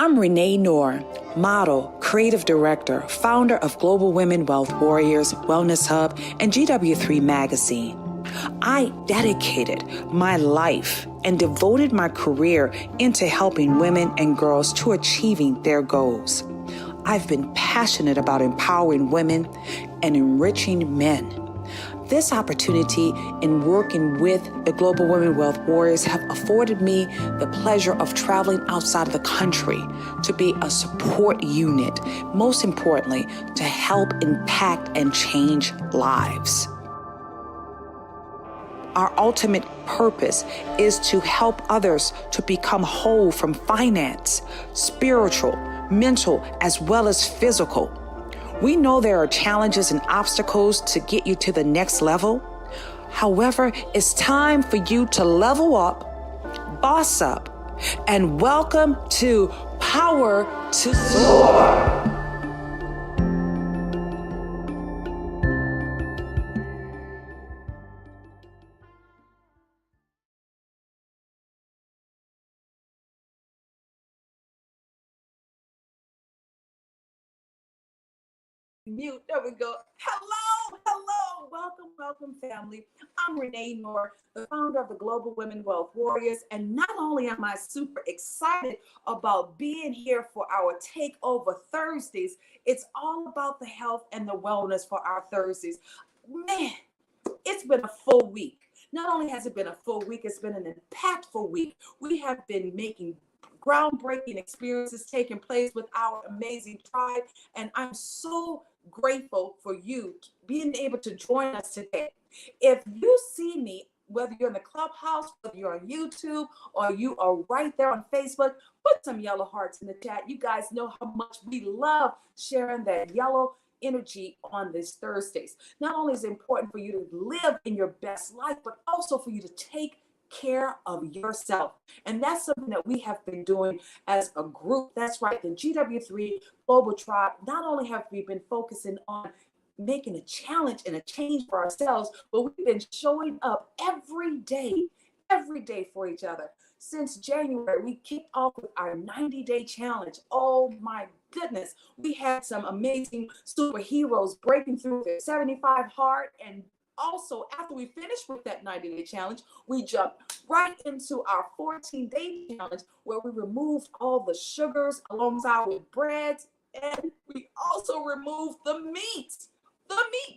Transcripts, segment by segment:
I'm Renee Noor, model, creative director, founder of Global Women Wealth Warriors, Wellness Hub, and GW3 Magazine. I dedicated my life and devoted my career into helping women and girls to achieving their goals. I've been passionate about empowering women and enriching men. This opportunity in working with the Global Women Wealth Warriors have afforded me the pleasure of traveling outside of the country to be a support unit, most importantly, to help impact and change lives. Our ultimate purpose is to help others to become whole from finance, spiritual, mental, as well as physical. We know there are challenges and obstacles to get you to the next level. However, it's time for you to level up, boss up, and welcome to Power to Soar. Mute. There we go. Hello. Welcome, family. I'm Renee Noor, the founder of the Global Women Wealth Warriors. And not only am I super excited about being here for our Takeover Thursdays, it's all about the health and the wellness for our Thursdays. Man, it's been a full week. Not only has it been a full week, it's been an impactful week. We have been making groundbreaking experiences taking place with our amazing tribe. And I'm so grateful for you being able to join us today. If you see me, whether you're in the clubhouse, whether you're on YouTube, or you are right there on Facebook, put some yellow hearts in the chat. You guys know how much we love sharing that yellow energy on these Thursdays. Not only is it important for you to live in your best life, but also for you to take care of yourself. And that's something that we have been doing as a group. That's right, the GW3 Global Tribe. Not only have we been focusing on making a challenge and a change for ourselves, but we've been showing up every day for each other. Since January, we kicked off with our 90-day challenge. Oh my goodness, we had some amazing superheroes breaking through their 75 hard. And also, after we finished with that 90-day challenge, we jumped right into our 14-day challenge, where we removed all the sugars alongside with breads, and we also removed the meat,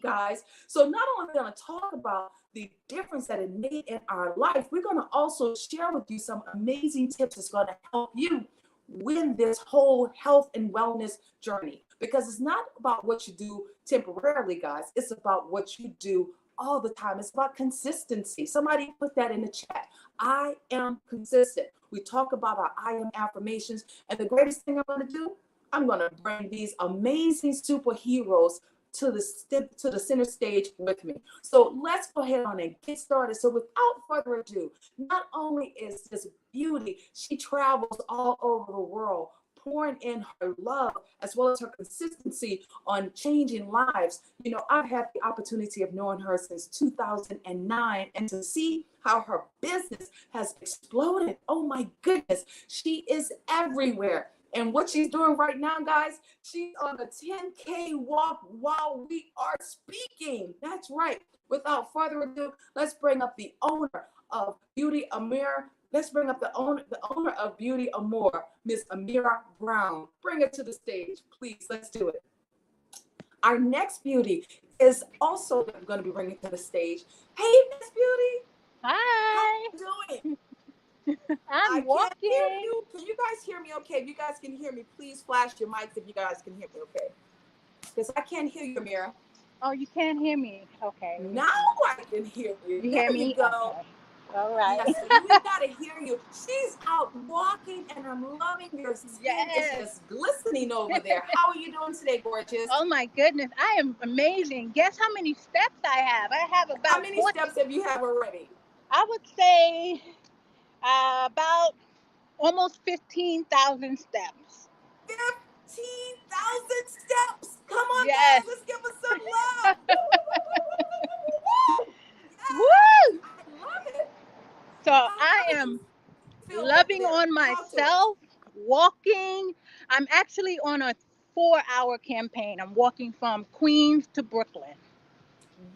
guys. So not only are we going to talk about the difference that it made in our life, we're going to also share with you some amazing tips that's going to help you win this whole health and wellness journey. Because it's not about what you do temporarily, guys. It's about what you do all the time. It's about consistency. Somebody put that in the chat. I am consistent. We talk about our I am affirmations. And the greatest thing I'm going to do, I'm going to bring these amazing superheroes to the center stage with me. So let's go ahead on and get started. So without further ado, not only is this beauty, she travels all over the world, pouring in her love as well as her consistency on changing lives. You know, I've had the opportunity of knowing her since 2009, and to see how her business has exploded. Oh my goodness, she is everywhere. And what she's doing right now, guys, she's on a 10K walk while we are speaking. That's right. Without further ado, let's bring up the owner of Beauty Amir. Let's bring up the owner of Beauty Amore, Miss Amira Brown. Bring her to the stage, please. Let's do it. Our next beauty is also going to be bringing to the stage. Hey, Miss Beauty. Hi. How you doing? I'm walking. Can you guys hear me okay? If you guys can hear me, please flash your mics if you guys can hear me okay. Because I can't hear you, Amira. Oh, you can't hear me. Okay. Now I can hear you. You hear me? You go. Okay. All right. Yes, we gotta hear you. She's out walking, and I'm loving your skin. Yes. It's just glistening over there. How are you doing today, gorgeous? Oh my goodness, I am amazing. Guess how many steps I have? I have about How many steps have you have already? I would say about almost 15,000 steps. 15,000 steps. Come on, yes. guys, let's give us some love. Yes. Woo! I love it. So I am loving on myself. walking. I'm actually on a 4-hour campaign. I'm walking from Queens to Brooklyn.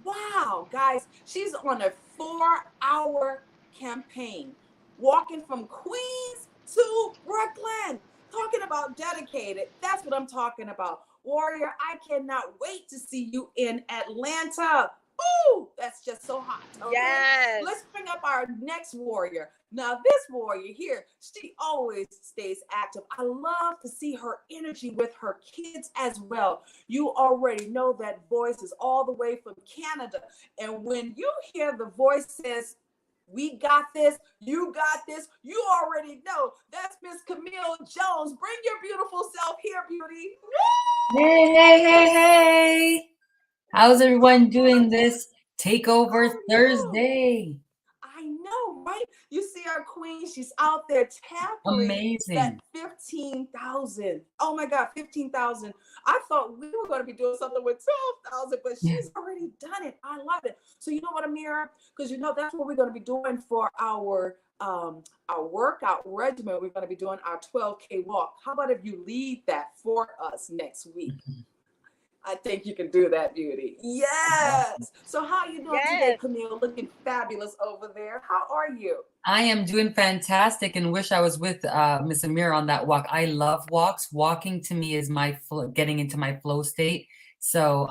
Wow, guys, she's on a 4-hour campaign, walking from Queens to Brooklyn. Talking about dedicated. That's what I'm talking about. Warrior, I cannot wait to see you in Atlanta. Ooh, that's just so hot. Okay. Yes. Let's bring up our next warrior. Now, this warrior here, she always stays active. I love to see her energy with her kids as well. You already know that voice is all the way from Canada. And when you hear the voice says, we got this, you got this, you already know that's Miss Camille Jones. Bring your beautiful self here, beauty. Hey, hey, hey, hey. How's everyone doing this Takeover Thursday? I know, right? You see our queen, she's out there tackling that Amazing. 15,000. Oh my God, 15,000. I thought we were going to be doing something with 12,000, but she's already done it. I love it. So you know what, Amira? Because you know that's what we're going to be doing for our workout regimen. We're going to be doing our 12K walk. How about if you lead that for us next week? I think you can do that, beauty. Yes. So how are you doing today, Camille? Looking fabulous over there. How are you? I am doing fantastic and wish I was with Miss Amira on that walk. I love walks. Walking to me is my getting into my flow state. So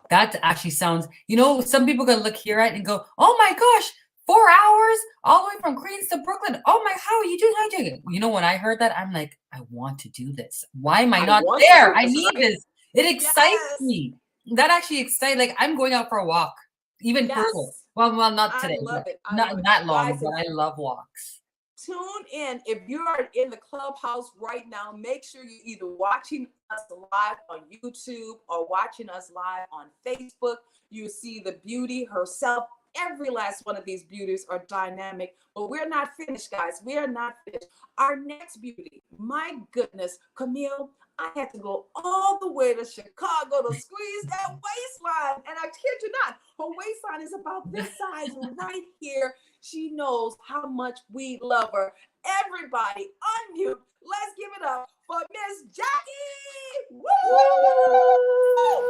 that actually sounds, you know, some people can look here at and go, oh my gosh, 4 hours all the way from Queens to Brooklyn. Oh my, how are you doing? How are you doing? You know, when I heard that, I'm like, I want to do this. Why am I not there? I need this. It excites me. That actually excites. Like I'm going out for a walk, even further. Well, not today. I love it. Not that long, but I love walks. Tune in. If you are in the clubhouse right now, make sure you're either watching us live on YouTube or watching us live on Facebook. You see the beauty herself. Every last one of these beauties are dynamic, but we're not finished, guys. We are not finished. Our next beauty, my goodness, Camille, I had to go all the way to Chicago to squeeze that waistline. And I kid you not, her waistline is about this size right here. She knows how much we love her. Everybody, unmute. Let's give it up for Miss Jackie. Woo!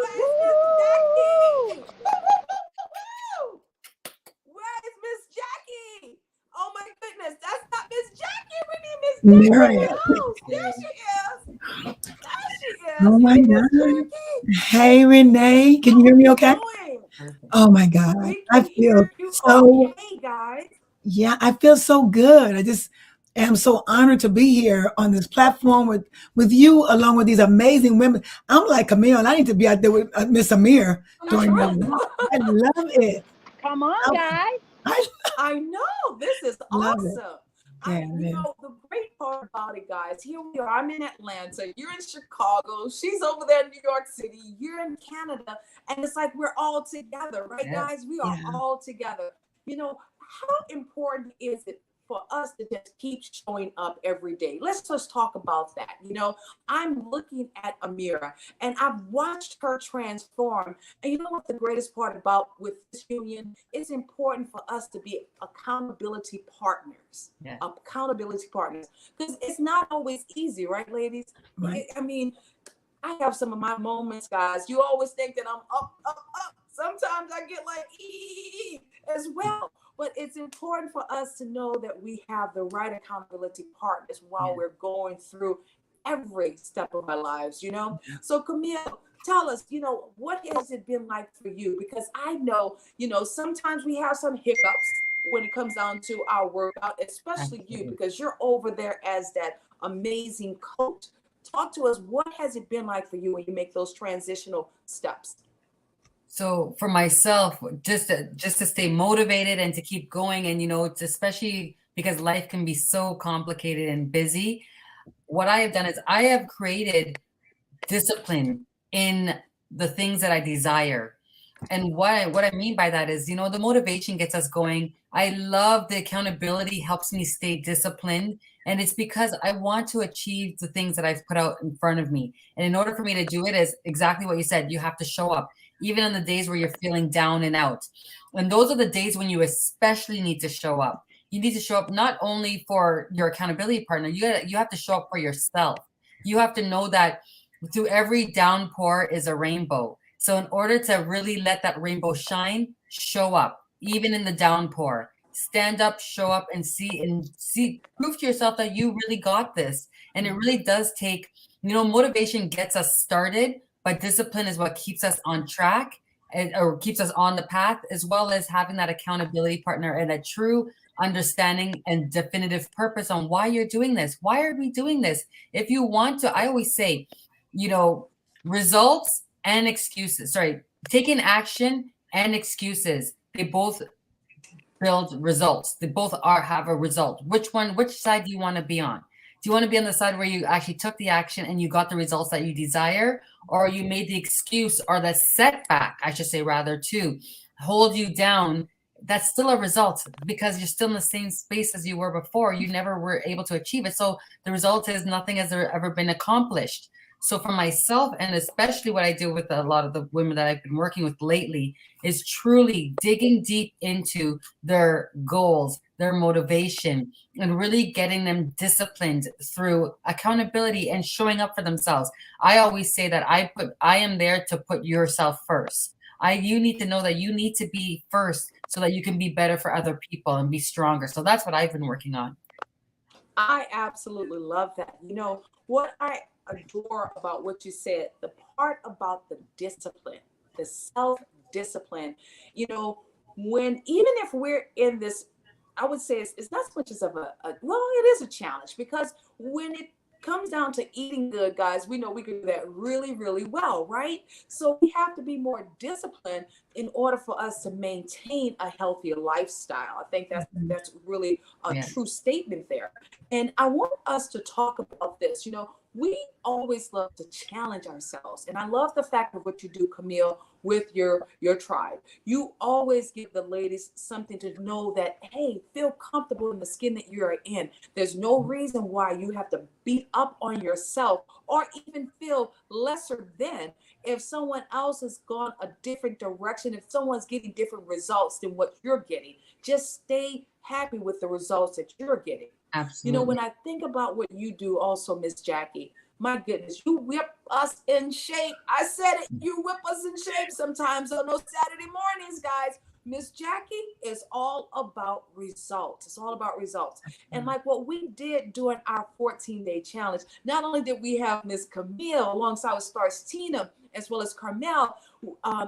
Where's Miss Jackie? Woo! Where is Miss Jackie? Oh my goodness, that's not Miss Jackie. We need Miss Jackie. There she is. Oh my God. Hey, Renee. Can you hear me okay? Oh my God. I feel so, yeah, I feel so good. I just am so honored to be here on this platform with you, along with these amazing women. I'm like Camille, I need to be out there with Miss Amir doing that. I love it. Come on, guys. I know. This is awesome. Yeah, you know, the great part about it, guys, here we are. I'm in Atlanta. You're in Chicago. She's over there in New York City. You're in Canada. And it's like we're all together, right, guys? We are all together. You know, how important is it for us to just keep showing up every day? Let's just talk about that. You know, I'm looking at Amira and I've watched her transform. And you know what the greatest part about with this union? It's important for us to be accountability partners. Accountability partners. Because it's not always easy, right, ladies? Right. I mean, I have some of my moments, guys. You always think that I'm up. Sometimes I get like as well. But it's important for us to know that we have the right accountability partners while we're going through every step of our lives, you know? So Camille, tell us, you know, what has it been like for you? Because I know, you know, sometimes we have some hiccups when it comes down to our workout, especially you, because you're over there as that amazing coach. Talk to us, what has it been like for you when you make those transitional steps? So for myself, just to stay motivated and to keep going, and you know, it's especially because life can be so complicated and busy. What I have done is I have created discipline in the things that I desire. And what I mean by that is, you know, the motivation gets us going. I love the accountability, helps me stay disciplined. And it's because I want to achieve the things that I've put out in front of me. And in order for me to do it, is exactly what you said. You have to show up, even on the days where you're feeling down and out. And those are the days when you especially need to show up. you need to show up not only for your accountability partner, you have to show up for yourself. You have to know that through every downpour is a rainbow. So in order to really let that rainbow shine, show up, even in the downpour. Stand up, show up, and see, prove to yourself that you really got this. And it really does take, motivation gets us started, but discipline is what keeps us on track or keeps us on the path, as well as having that accountability partner and a true understanding and definitive purpose on why you're doing this. Why are we doing this? If you want to, I always say, results and excuses, taking action and excuses, they both build results. They both have a result. Which side do you want to be on? Do you want to be on the side where you actually took the action and you got the results that you desire, or you made the excuse or the setback, I should say rather, to hold you down? That's still a result because you're still in the same space as you were before. You never were able to achieve it. So the result is nothing has ever been accomplished. So for myself, and especially what I do with a lot of the women that I've been working with lately, is truly digging deep into their goals, their motivation, and really getting them disciplined through accountability and showing up for themselves. I always say that I am there to put yourself first. You need to know that you need to be first so that you can be better for other people and be stronger. So that's what I've been working on. I absolutely love that. What I adore about what you said, the part about the discipline, the self-discipline, even if we're in this, I would say it's not so much as it is a challenge, because when it comes down to eating good, guys, we know we can do that really, really well, right? So we have to be more disciplined in order for us to maintain a healthier lifestyle. I think that's really a true statement there. And I want us to talk about this. We always love to challenge ourselves. And I love the fact of what you do, Camille, with your tribe. You always give the ladies something to know that, hey, feel comfortable in the skin that you're in. There's no reason why you have to beat up on yourself or even feel lesser than if someone else has gone a different direction, if someone's getting different results than what you're getting. Just stay happy with the results that you're getting. Absolutely. When I think about what you do also, Miss Jackie, my goodness, you whip us in shape. I said it, you whip us in shape sometimes on those Saturday mornings, guys. Miss Jackie is all about results. It's all about results. And like what we did during our 14-day challenge, not only did we have Miss Camille alongside with Stars Tina, as well as Carmel,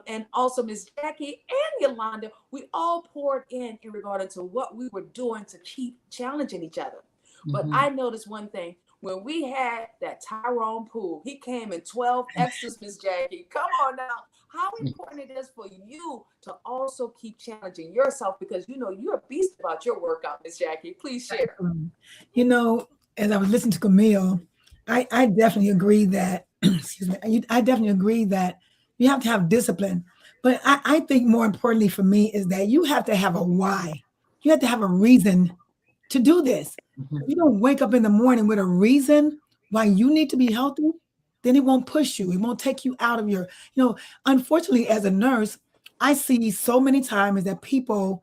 and also Miss Jackie and Yolanda, we all poured in regard to what we were doing to keep challenging each other. But I noticed one thing. When we had that Tyrone Poole, he came in 12 extras, Miss Jackie. Come on now. How important it is for you to also keep challenging yourself, because you're a beast about your workout, Miss Jackie. Please share. As I was listening to Camille, I definitely agree that, excuse me, I definitely agree that you have to have discipline. But I think more importantly for me is that you have to have a why. You have to have a reason to do this. If you don't wake up in the morning with a reason why you need to be healthy, then it won't push you. It won't take you out of your, unfortunately, as a nurse, I see so many times that people,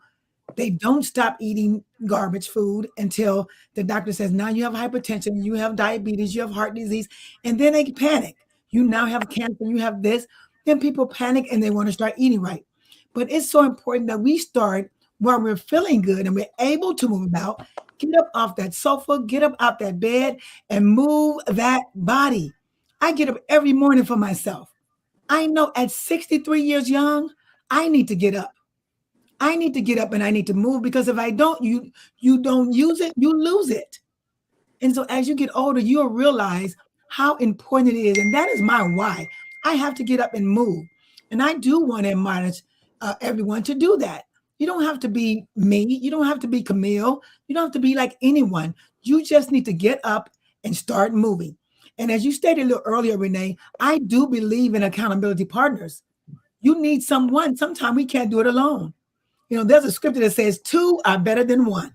they don't stop eating garbage food until the doctor says, now you have hypertension, you have diabetes, you have heart disease, and then they panic. You now have cancer, you have this. Then people panic and they want to start eating right. But it's so important that we start while we're feeling good and we're able to move about. Get up off that sofa, get up out that bed and move that body. I get up every morning for myself. I know at 63 years young, I need to get up. I need to get up and I need to move, because if I don't, you don't use it, you lose it. And so as you get older, you'll realize how important it is. And that is my why. I have to get up and move. And I do want to admonish everyone to do that. You don't have to be me. You don't have to be Camille. You don't have to be like anyone. You just need to get up and start moving. And as you stated a little earlier, Renee, I do believe in accountability partners. You need someone. Sometimes we can't do it alone. There's a scripture that says 2 are better than 1.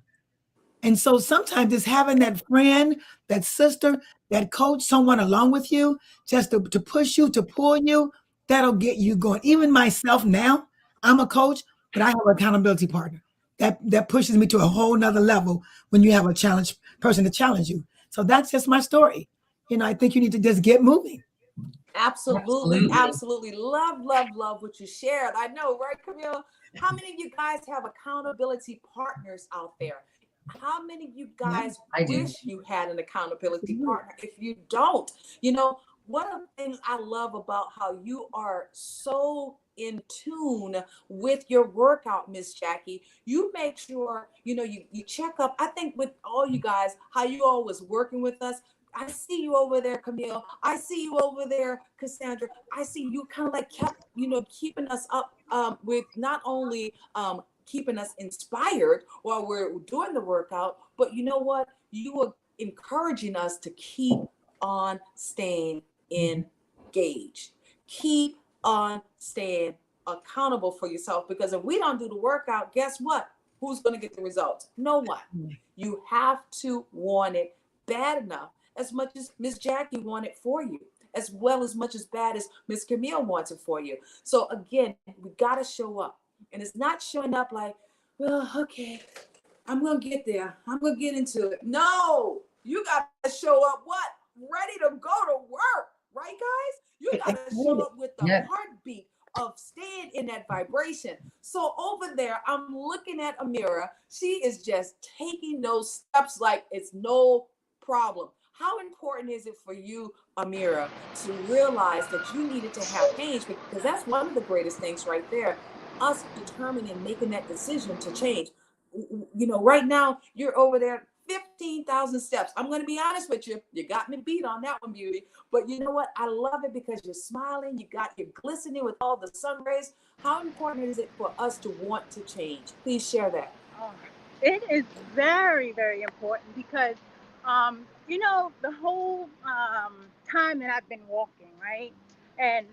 And so sometimes it's having that friend, that sister, that coach, someone along with you, just to push you, to pull you, that'll get you going. Even myself now, I'm a coach, but I have an accountability partner. that pushes me to a whole nother level when you have a person to challenge you. So that's just my story. I think you need to just get moving. Absolutely, absolutely. Love what you shared. I know, right, Camille? How many of you guys have accountability partners out there? How many of you guys wish you had an accountability partner? If you don't, one of the things I love about how you are so in tune with your workout, Miss Jackie, you make sure, you check up. I think with all you guys, how you always working with us. I see you over there, Camille. I see you over there, Cassandra. I see you kind of like kept, keeping us up with not only keeping us inspired while we're doing the workout, but you know what? You are encouraging us to keep on staying engaged. Keep on staying accountable for yourself, because if we don't do the workout, guess what? Who's going to get the results? No one. You have to want it bad enough, as much as Miss Jackie wanted for you, as well as much as bad as Miss Camille wants it for you. So again, we got to show up. And it's not showing up like, well, okay, I'm going to get there. I'm going to get into it. No, you got to show up what? Ready to go to work, right, guys? You got to show up with the heartbeat of staying in that vibration. So over there, I'm looking at Amira. She is just taking those steps like it's no problem. How important is it for you, Amira, to realize that you needed to have change? Because that's one of the greatest things right there, us determining, making that decision to change. Right now, you're over there, 15,000 steps. I'm going to be honest with you. You got me beat on that one, beauty. But you know what? I love it because you're smiling. You're glistening with all the sun rays. How important is it for us to want to change? Please share that. It is very, very important because the whole time that I've been walking, right? And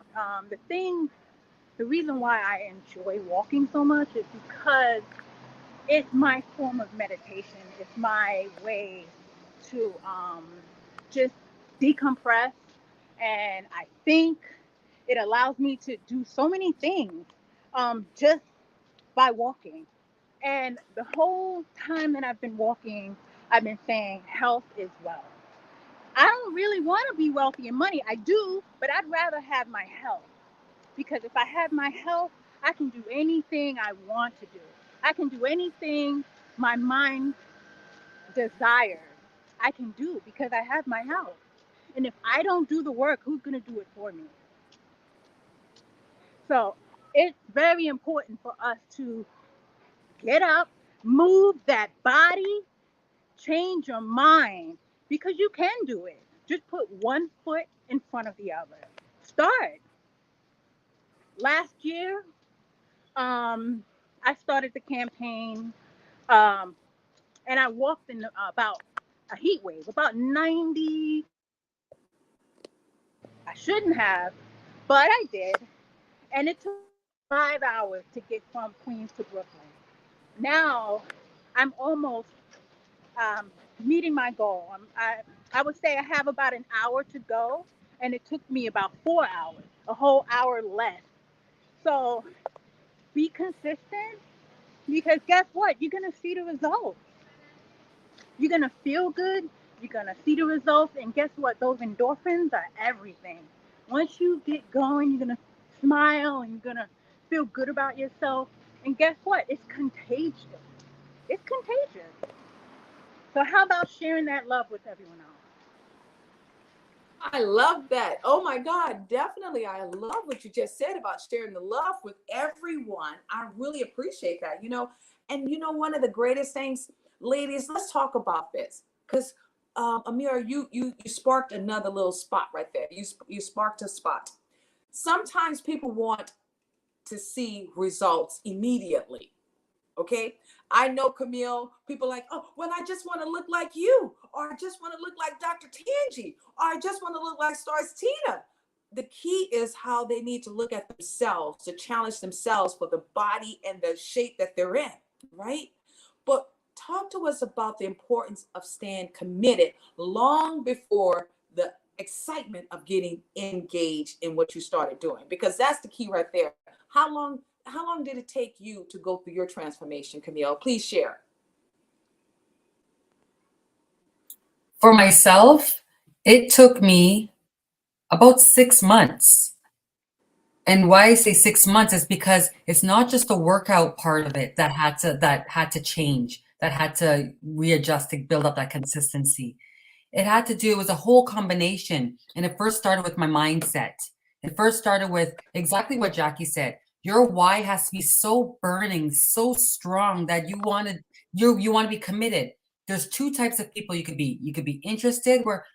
the reason why I enjoy walking so much is because it's my form of meditation. It's my way to just decompress. And I think it allows me to do so many things just by walking. And the whole time that I've been walking, I've been saying health is wealth. I don't really want to be wealthy in money. I do, but I'd rather have my health. Because if I have my health, I can do anything I want to do. I can do anything my mind desires. I can do because I have my health. And if I don't do the work, who's going to do it for me? So it's very important for us to get up, move that body, change your mind, because you can do it. Just put one foot in front of the other. Start. Last year, I started the campaign, and I walked in about a heat wave, about 90. I shouldn't have, but I did. And it took 5 hours to get from Queens to Brooklyn. Now I'm almost meeting my goal. I would say I have about an hour to go, and it took me about 4 hours, a whole hour less. So be consistent, because guess what? You're going to see the results. You're going to feel good. You're going to see the results. And guess what? Those endorphins are everything. Once you get going, you're going to smile and you're going to feel good about yourself. And guess what? It's contagious. It's contagious. So how about sharing that love with everyone else? I love that. Oh my God, definitely. I love what you just said about sharing the love with everyone. I really appreciate that, And one of the greatest things, ladies, let's talk about this. Because Amira, you sparked another little spot right there. You sparked a spot. Sometimes people want to see results immediately. Okay. I know, Camille, people like, oh, well, I just want to look like you, or I just want to look like Dr. Tangi, or I just want to look like Stars Tina. The key is how they need to look at themselves, to challenge themselves for the body and the shape that they're in, right? But talk to us about the importance of staying committed long before the excitement of getting engaged in what you started doing, because that's the key right there. How long long did it take you to go through your transformation, Camille? Please share. For myself, it took me about 6 months. And why I say 6 months is because it's not just the workout part of it that had to change, that had to readjust to build up that consistency. It had to do, it was a whole combination. And it first started with my mindset. It first started with exactly what Jackie said. Your why has to be so burning, so strong that you want to be committed. There's two types of people you could be. You could be interested where,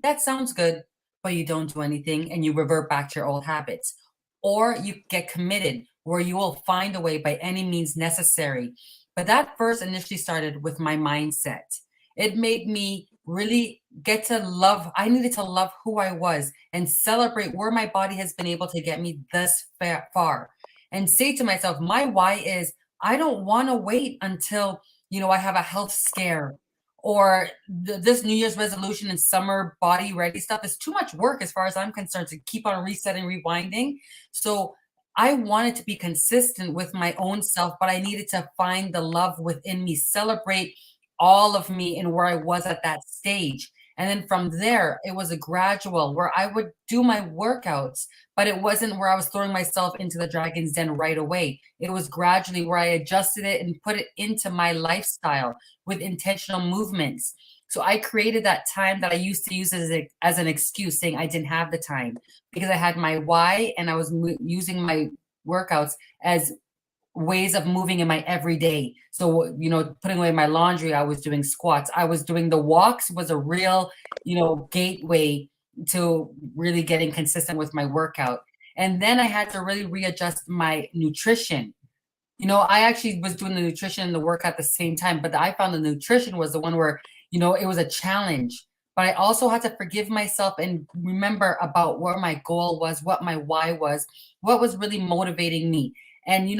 that sounds good, but you don't do anything and you revert back to your old habits. Or you get committed where you will find a way by any means necessary. But that first initially started with my mindset. It made me really get to love. I needed to love who I was and celebrate where my body has been able to get me thus far. And say to myself, my why is I don't want to wait until, I have a health scare or this New Year's resolution and summer body ready stuff is too much work as far as I'm concerned to keep on resetting, rewinding. So I wanted to be consistent with my own self, but I needed to find the love within me, celebrate all of me and where I was at that stage. And then from there, it was a gradual where I would do my workouts, but it wasn't where I was throwing myself into the dragon's den right away. It was gradually where I adjusted it and put it into my lifestyle with intentional movements. So I created that time that I used to use as an excuse, saying I didn't have the time because I had my why and I was using my workouts as ways of moving in my everyday. So, putting away my laundry, I was doing squats. I was doing the walks was a real, gateway to really getting consistent with my workout. And then I had to really readjust my nutrition. I actually was doing the nutrition and the workout at the same time, but I found the nutrition was the one where, it was a challenge. But I also had to forgive myself and remember about where my goal was, what my why was, what was really motivating me. And,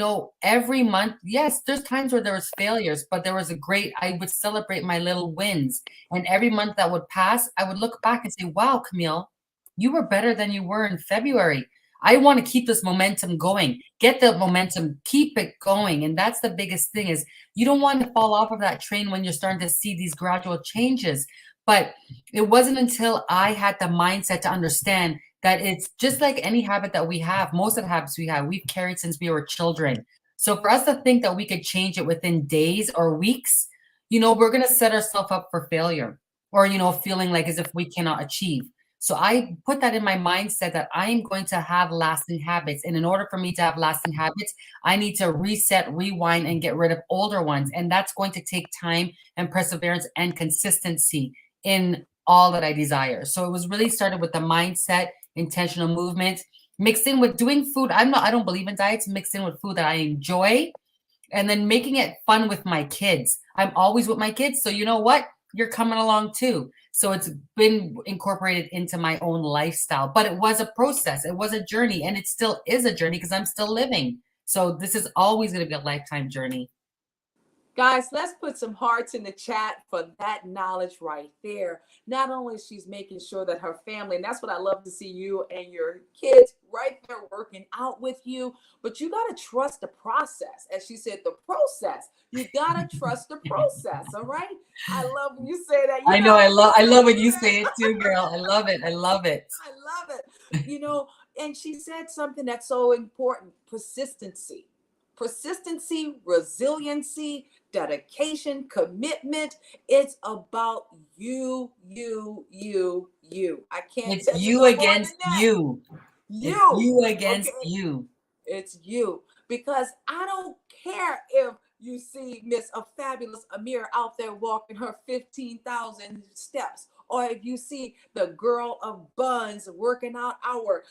every month, yes, there's times where there was failures, but there was I would celebrate my little wins. And every month that would pass, I would look back and say, wow, Camille, you were better than you were in February. I want to keep this momentum going, get the momentum, keep it going. And that's the biggest thing is you don't want to fall off of that train when you're starting to see these gradual changes. But it wasn't until I had the mindset to understand that it's just like any habit that we have. Most of the habits we've carried since we were children. So for us to think that we could change it within days or weeks, we're going to set ourselves up for failure or, feeling like as if we cannot achieve. So I put that in my mindset that I am going to have lasting habits. And in order for me to have lasting habits, I need to reset, rewind, and get rid of older ones. And that's going to take time and perseverance and consistency in all that I desire. So it was really started with the mindset, intentional movement, mixed in with doing food. I don't believe in diets, mixed in with food that I enjoy, and then making it fun with my kids. I'm always with my kids. So you know what? You're coming along too. So it's been incorporated into my own lifestyle, but it was a process. It was a journey, and it still is a journey because I'm still living. So this is always going to be a lifetime journey. Guys, let's put some hearts in the chat for that knowledge right there. Not only is she's making sure that her family, and that's what I love to see you and your kids right there working out with you, but you got to trust the process. As she said, the process. You got to trust the process, all right? I love when you say that. I love when you say it too, girl. I love it. I love it. I love it. And she said something that's so important, persistency. Persistency, resiliency, dedication, commitment. It's about you. I can't. It's you against you. You against you. It's you. Because I don't care if you see Miss a Fabulous Amir out there walking her 15,000 steps, or if you see the girl of buns working out our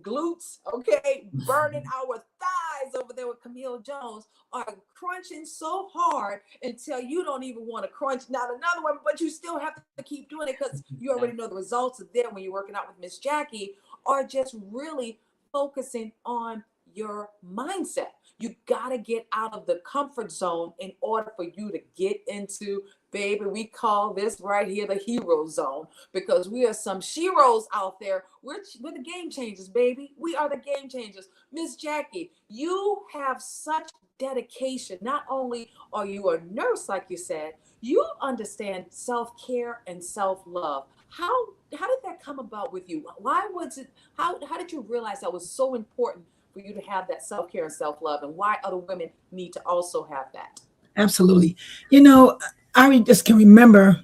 glutes, okay, burning our thighs over there with Camille Jones, are crunching so hard until you don't even want to crunch. Not another one, but you still have to keep doing it because you already know the results of them when you're working out with Miss Jackie, are just really focusing on your mindset. You got to get out of the comfort zone in order for you to get into, baby, we call this right here the hero zone, because we are some sheroes out there. We're the game changers, baby. We are the game changers. Miss Jackie, you have such dedication. Not only are you a nurse, like you said, you understand self-care and self-love. How did that come about with you? Why was it, how did you realize that was so important for you to have that self-care and self-love, and why other women need to also have that? Absolutely. You know, I just can remember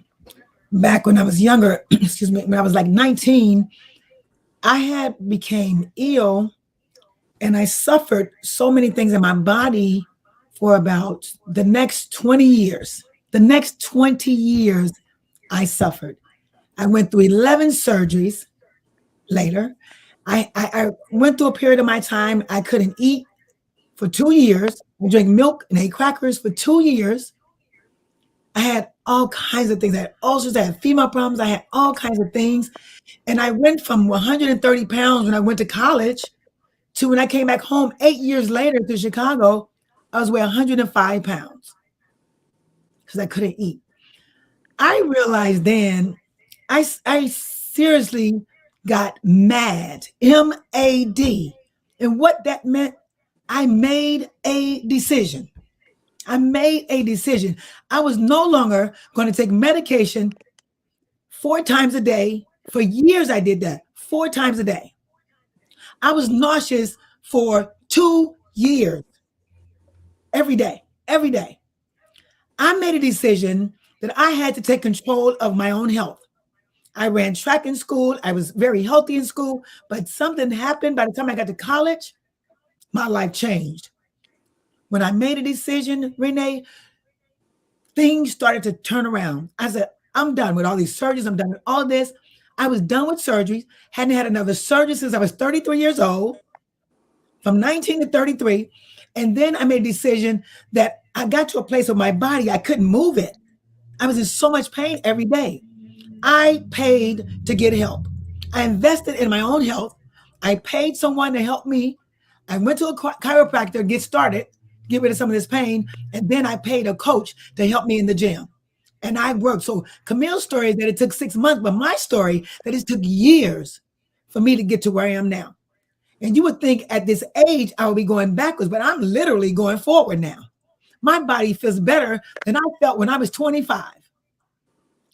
back when I was younger, excuse me, when I was like 19, I had became ill and I suffered so many things in my body for about the next 20 years. The next 20 years, I suffered. I went through 11 surgeries later. I went through a period of my time I couldn't eat for 2 years. I drank milk and ate crackers for 2 years. I had all kinds of things. I had ulcers, I had female problems, I had all kinds of things. And I went from 130 pounds when I went to college to when I came back home 8 years later to Chicago, I was weighing 105 pounds because I couldn't eat. I realized then I seriously got mad, MAD. And what that meant, I made a decision. I made a decision. I was no longer going to take medication 4 times a day. For years, I did that 4 times a day. I was nauseous for 2 years, every day, every day. I made a decision that I had to take control of my own health. I ran track in school. I was very healthy in school, but something happened by the time I got to college, my life changed. When I made a decision, Renee, things started to turn around. I said, I'm done with all these surgeries. I'm done with all this. I was done with surgeries. Hadn't had another surgery since I was 33 years old, from 19 to 33. And then I made a decision that I got to a place with my body, I couldn't move it. I was in so much pain every day. I paid to get help. I invested in my own health. I paid someone to help me. I went to a chiropractor, get started, get rid of some of this pain. And then I paid a coach to help me in the gym. And I worked. So Camille's story is that it took 6 months, but my story that it took years for me to get to where I am now. And you would think at this age, I would be going backwards, but I'm literally going forward now. My body feels better than I felt when I was 25.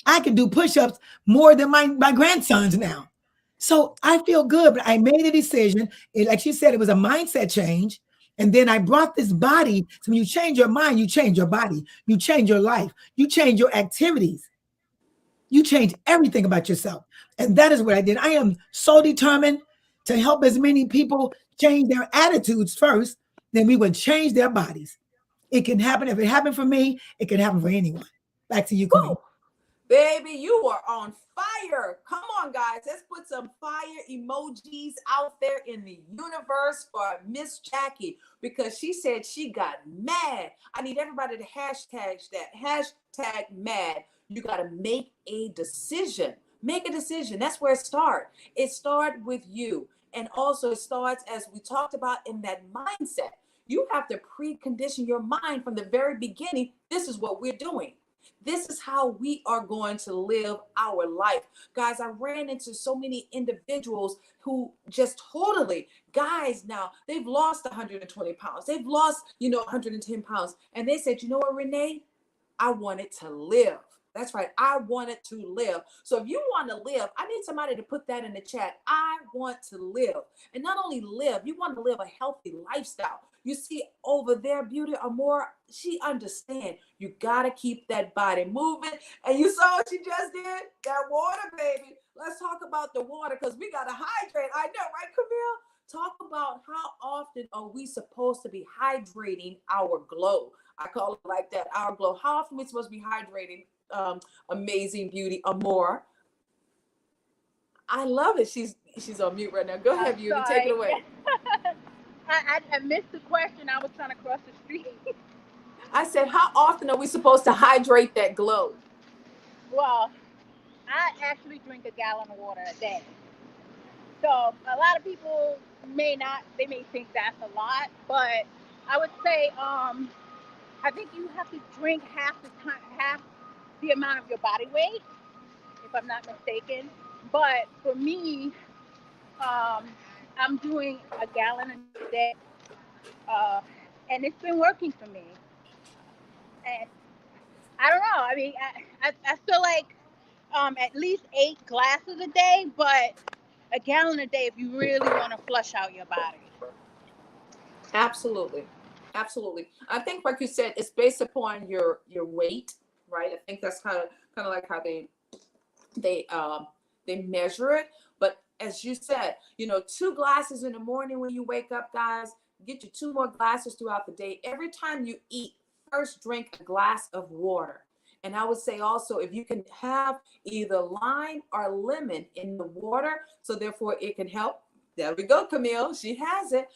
I can do push-ups more than my grandsons now. So I feel good, but I made a decision. Like she said, it was a mindset change. And then I brought this body. So when you change your mind, you change your body. You change your life. You change your activities. You change everything about yourself. And that is what I did. I am so determined to help as many people change their attitudes first, then we would change their bodies. It can happen. If it happened for me, it can happen for anyone. Back to you, Queen. Baby, you are on fire. Come on, guys. Let's put some fire emojis out there in the universe for Miss Jackie, because she said she got mad. I need everybody to hashtag that. Hashtag mad. You got to make a decision. Make a decision. That's where it starts. It starts with you. And also it starts, as we talked about, in that mindset. You have to precondition your mind from the very beginning. This is what we're doing. This is how we are going to live our life. Guys, I ran into so many individuals who just totally, guys now, they've lost 120 pounds. They've lost, 110 pounds. And they said, you know what, Renee? I wanted to live. That's right. I wanted to live. So if you want to live, I need somebody to put that in the chat. I want to live. And not only live, you want to live a healthy lifestyle. You see over there, Beauty Amore, she understands. You got to keep that body moving. And you saw what she just did? That water, baby. Let's talk about the water, because we got to hydrate. I know, right, Camille? Talk about how often are we supposed to be hydrating our glow. I call it like that, our glow. How often are we supposed to be hydrating amazing Beauty Amore? I love it. She's on mute right now. Go ahead, Beauty. Take it away. I missed the question. I was trying to cross the street. I said, how often are we supposed to hydrate that glow? Well, I actually drink a gallon of water a day. So a lot of people may think that's a lot, but I would say I think you have to drink half the amount of your body weight, if I'm not mistaken. But for me, um, I'm doing a gallon a day, uh, and it's been working for me. And I don't know. I mean, I feel like at least 8 glasses a day, but a gallon a day if you really want to flush out your body. Absolutely. Absolutely. I think like you said, it's based upon your weight, right? I think that's kind of like how they they measure it. But as you said, 2 glasses in the morning when you wake up, guys, get you 2 more glasses throughout the day. Every time you eat, first drink a glass of water. And I would say also if you can have either lime or lemon in the water, so therefore it can help. There we go, Camille. She has it.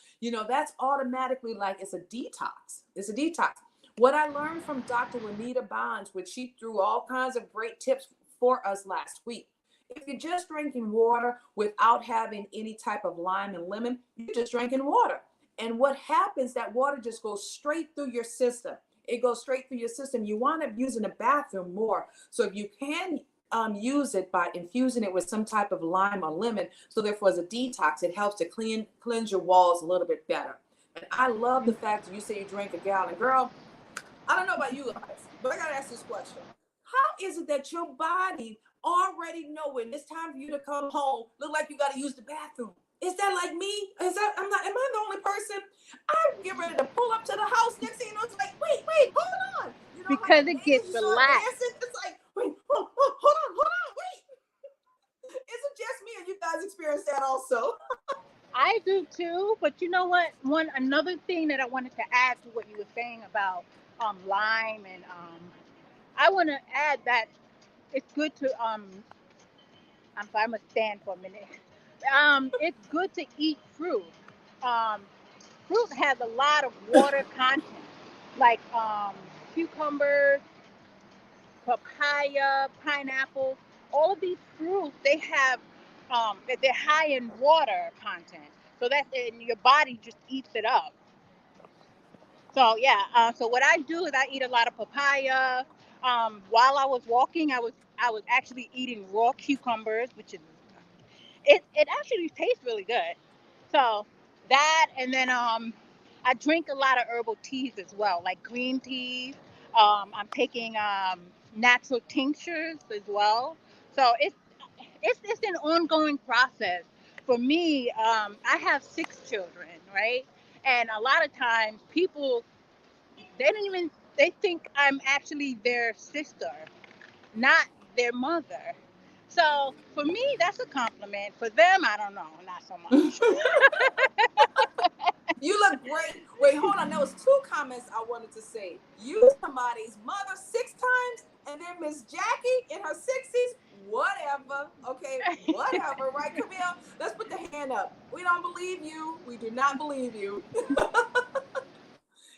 That's automatically like it's a detox. It's a detox. What I learned from Dr. Juanita Bonds, which she threw all kinds of great tips for us last week. If you're just drinking water without having any type of lime and lemon, you're just drinking water. And what happens, that water just goes straight through your system. It goes straight through your system. You wind up using the bathroom more. So if you can use it by infusing it with some type of lime or lemon, so therefore as a detox, it helps to cleanse your walls a little bit better. And I love the fact that you say you drink a gallon. Girl, I don't know about you guys, but I gotta ask this question. How is it that your body already knowing it's time for you to come home, look like you gotta use the bathroom? Is that like me? Am I the only person? I get ready to pull up to the house. Next thing you know, it's like, wait, hold on. Because it gets relaxed. It's like, wait, hold on, wait. Is it just me, and you guys experience that also? I do too, but you know what? Another thing that I wanted to add to what you were saying about lime and I want to add that it's good to I'm sorry, I'm gonna stand for a minute. It's good to eat fruit. Um, Fruit has a lot of water content, like cucumbers, papaya, pineapple. All of these fruits they have they're high in water content, so that's and your body just eats it up. So yeah, so what I do is I eat a lot of papaya. While I was walking, I was actually eating raw cucumbers, which is it actually tastes really good. So that, and then I drink a lot of herbal teas as well, like green teas. I'm taking natural tinctures as well. So it's an ongoing process. For me, I have 6 children, right? And a lot of times people they don't even they think I'm actually their sister, not their mother. So for me, that's a compliment. For them, I don't know, not so much. You look great. Wait, hold on. There was 2 comments I wanted to say. You somebody's mother 6 times, and then Miss Jackie in her 60s. Whatever. Okay, whatever. Right, Camille? Let's put the hand up. We don't believe you. We do not believe you.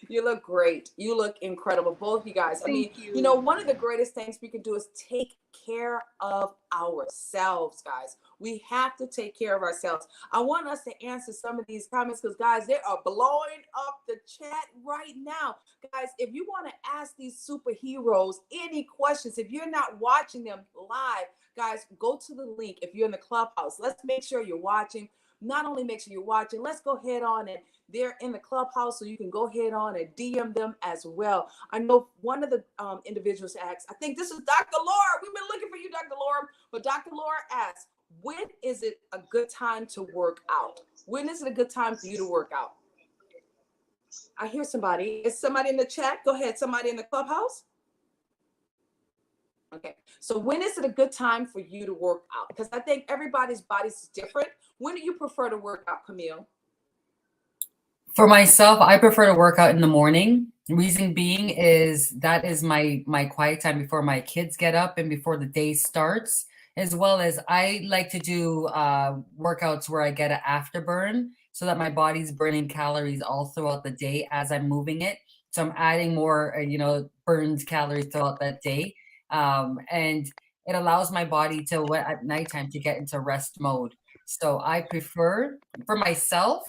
You look great. You look incredible. Both you guys. Thank you. One of the greatest things we can do is take care of ourselves, guys. We have to take care of ourselves. I want us to answer some of these comments because, guys, they are blowing up the chat right now. Guys, if you want to ask these superheroes any questions, if you're not watching them live, guys, go to the link. If you're in the clubhouse, let's make sure you're watching. Not only make sure you're watching, let's go ahead on and they're in the clubhouse, so you can go ahead on and DM them as well. I know one of the individuals asked, I think this is Dr. Laura. We've been looking for you, Dr. Laura. But Dr. Laura asked, when is it a good time to work out? When is it a good time for you to work out? I hear somebody. Is somebody in the chat? Go ahead. Somebody in the clubhouse? Okay. So when is it a good time for you to work out? Because I think everybody's body's different. When do you prefer to work out, Camille? For myself, I prefer to work out in the morning. Reason being is that is my quiet time before my kids get up and before the day starts, as well as I like to do workouts where I get an afterburn so that my body's burning calories all throughout the day as I'm moving it. So I'm adding more, burned calories throughout that day. And it allows my body to, at nighttime, to get into rest mode. So I prefer, for myself,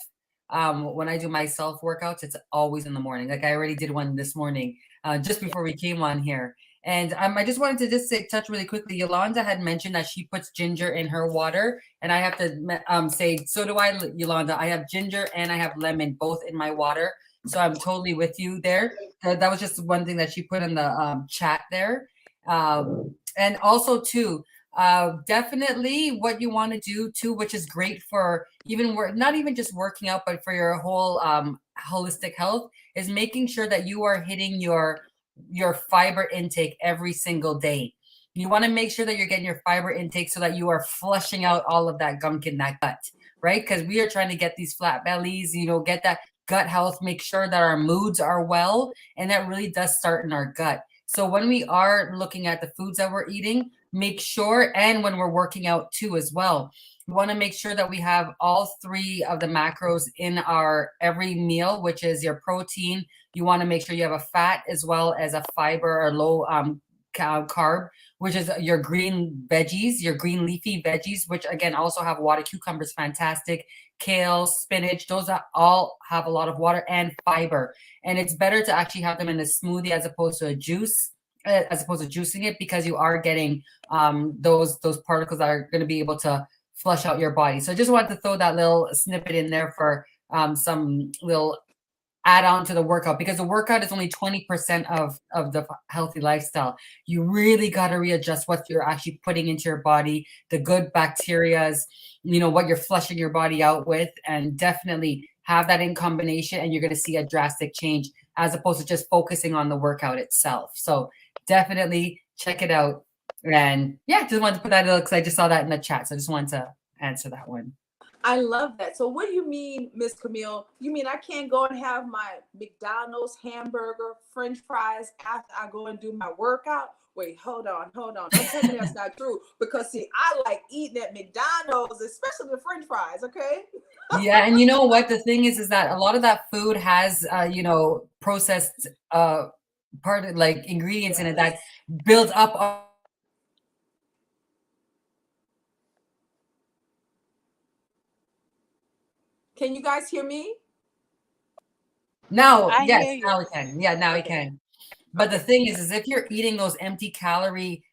when I do my self workouts, it's always in the morning. Like I already did one this morning, just before we came on here. And I just wanted to just touch really quickly. Yolanda had mentioned that she puts ginger in her water, and I have to say, so do I, Yolanda. I have ginger and I have lemon both in my water, so I'm totally with you there. That was just one thing that she put in the chat there. And also too, definitely what you want to do too, which is great for even not even just working out, but for your whole holistic health, is making sure that you are hitting your fiber intake every single day. You want to make sure that you're getting your fiber intake so that you are flushing out all of that gunk in that gut, right? Because we are trying to get these flat bellies, get that gut health, make sure that our moods are well, and that really does start in our gut. So when we are looking at the foods that we're eating, make sure, and when we're working out too as well, we want to make sure that we have all three of the macros in our every meal, which is your protein. You want to make sure you have a fat as well as a fiber or low carb, which is your green veggies, your green leafy veggies, which again also have water. Cucumbers, fantastic. Kale, spinach, those all have a lot of water and fiber. And it's better to actually have them in a smoothie as opposed to a juice, as opposed to juicing it, because you are getting those particles that are going to be able to flush out your body. So I just wanted to throw that little snippet in there for some little add on to the workout, because the workout is only 20% of the healthy lifestyle. You really got to readjust what you're actually putting into your body, the good bacterias, what you're flushing your body out with, and definitely have that in combination, and you're going to see a drastic change as opposed to just focusing on the workout itself. So definitely check it out. And yeah, just wanted to put that in because I just saw that in the chat. So I just wanted to answer that one. I love that. So what do you mean, Miss Camille? You mean I can't go and have my McDonald's hamburger, French fries after I go and do my workout? Wait, hold on. Don't tell me that's not true. Because see, I like eating at McDonald's, especially the French fries, okay? Yeah, and you know what? The thing is that a lot of that food has, processed part of like ingredients in it that build up. Can you guys hear me? No, yes, now we can. Yeah, now we can. But the thing is if you're eating those empty calorie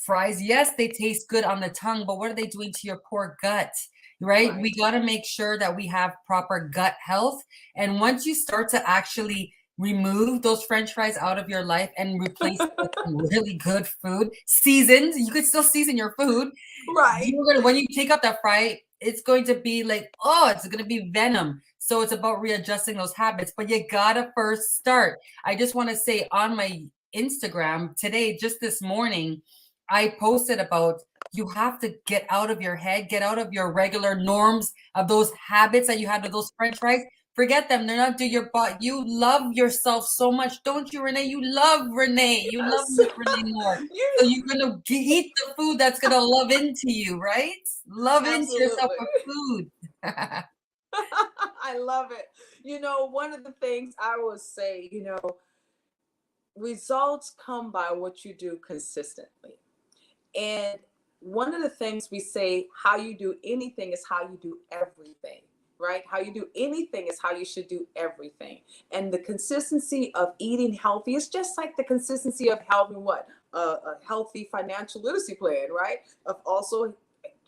fries, yes, they taste good on the tongue, but what are they doing to your poor gut? Right? We got to make sure that we have proper gut health. And once you start to actually remove those French fries out of your life and replace it with some really good food, seasoned, you could still season your food. Right. When you take out that fry, it's going to be like, it's going to be venom. So it's about readjusting those habits, but you gotta first start. I just want to say on my Instagram today, just this morning, I posted about you have to get out of your head, get out of your regular norms of those habits that you had with those French fries. Forget them. They're not doing your butt. You love yourself so much, don't you, Renee? You love Renee. You love Renee more. So you're gonna eat the food that's gonna love into you, right? Love into yourself with food. I love it. One of the things I would say, results come by what you do consistently. And one of the things we say, how you do anything is how you do everything, right? How you do anything is how you should do everything. And the consistency of eating healthy is just like the consistency of having a healthy financial literacy plan, right? Of also,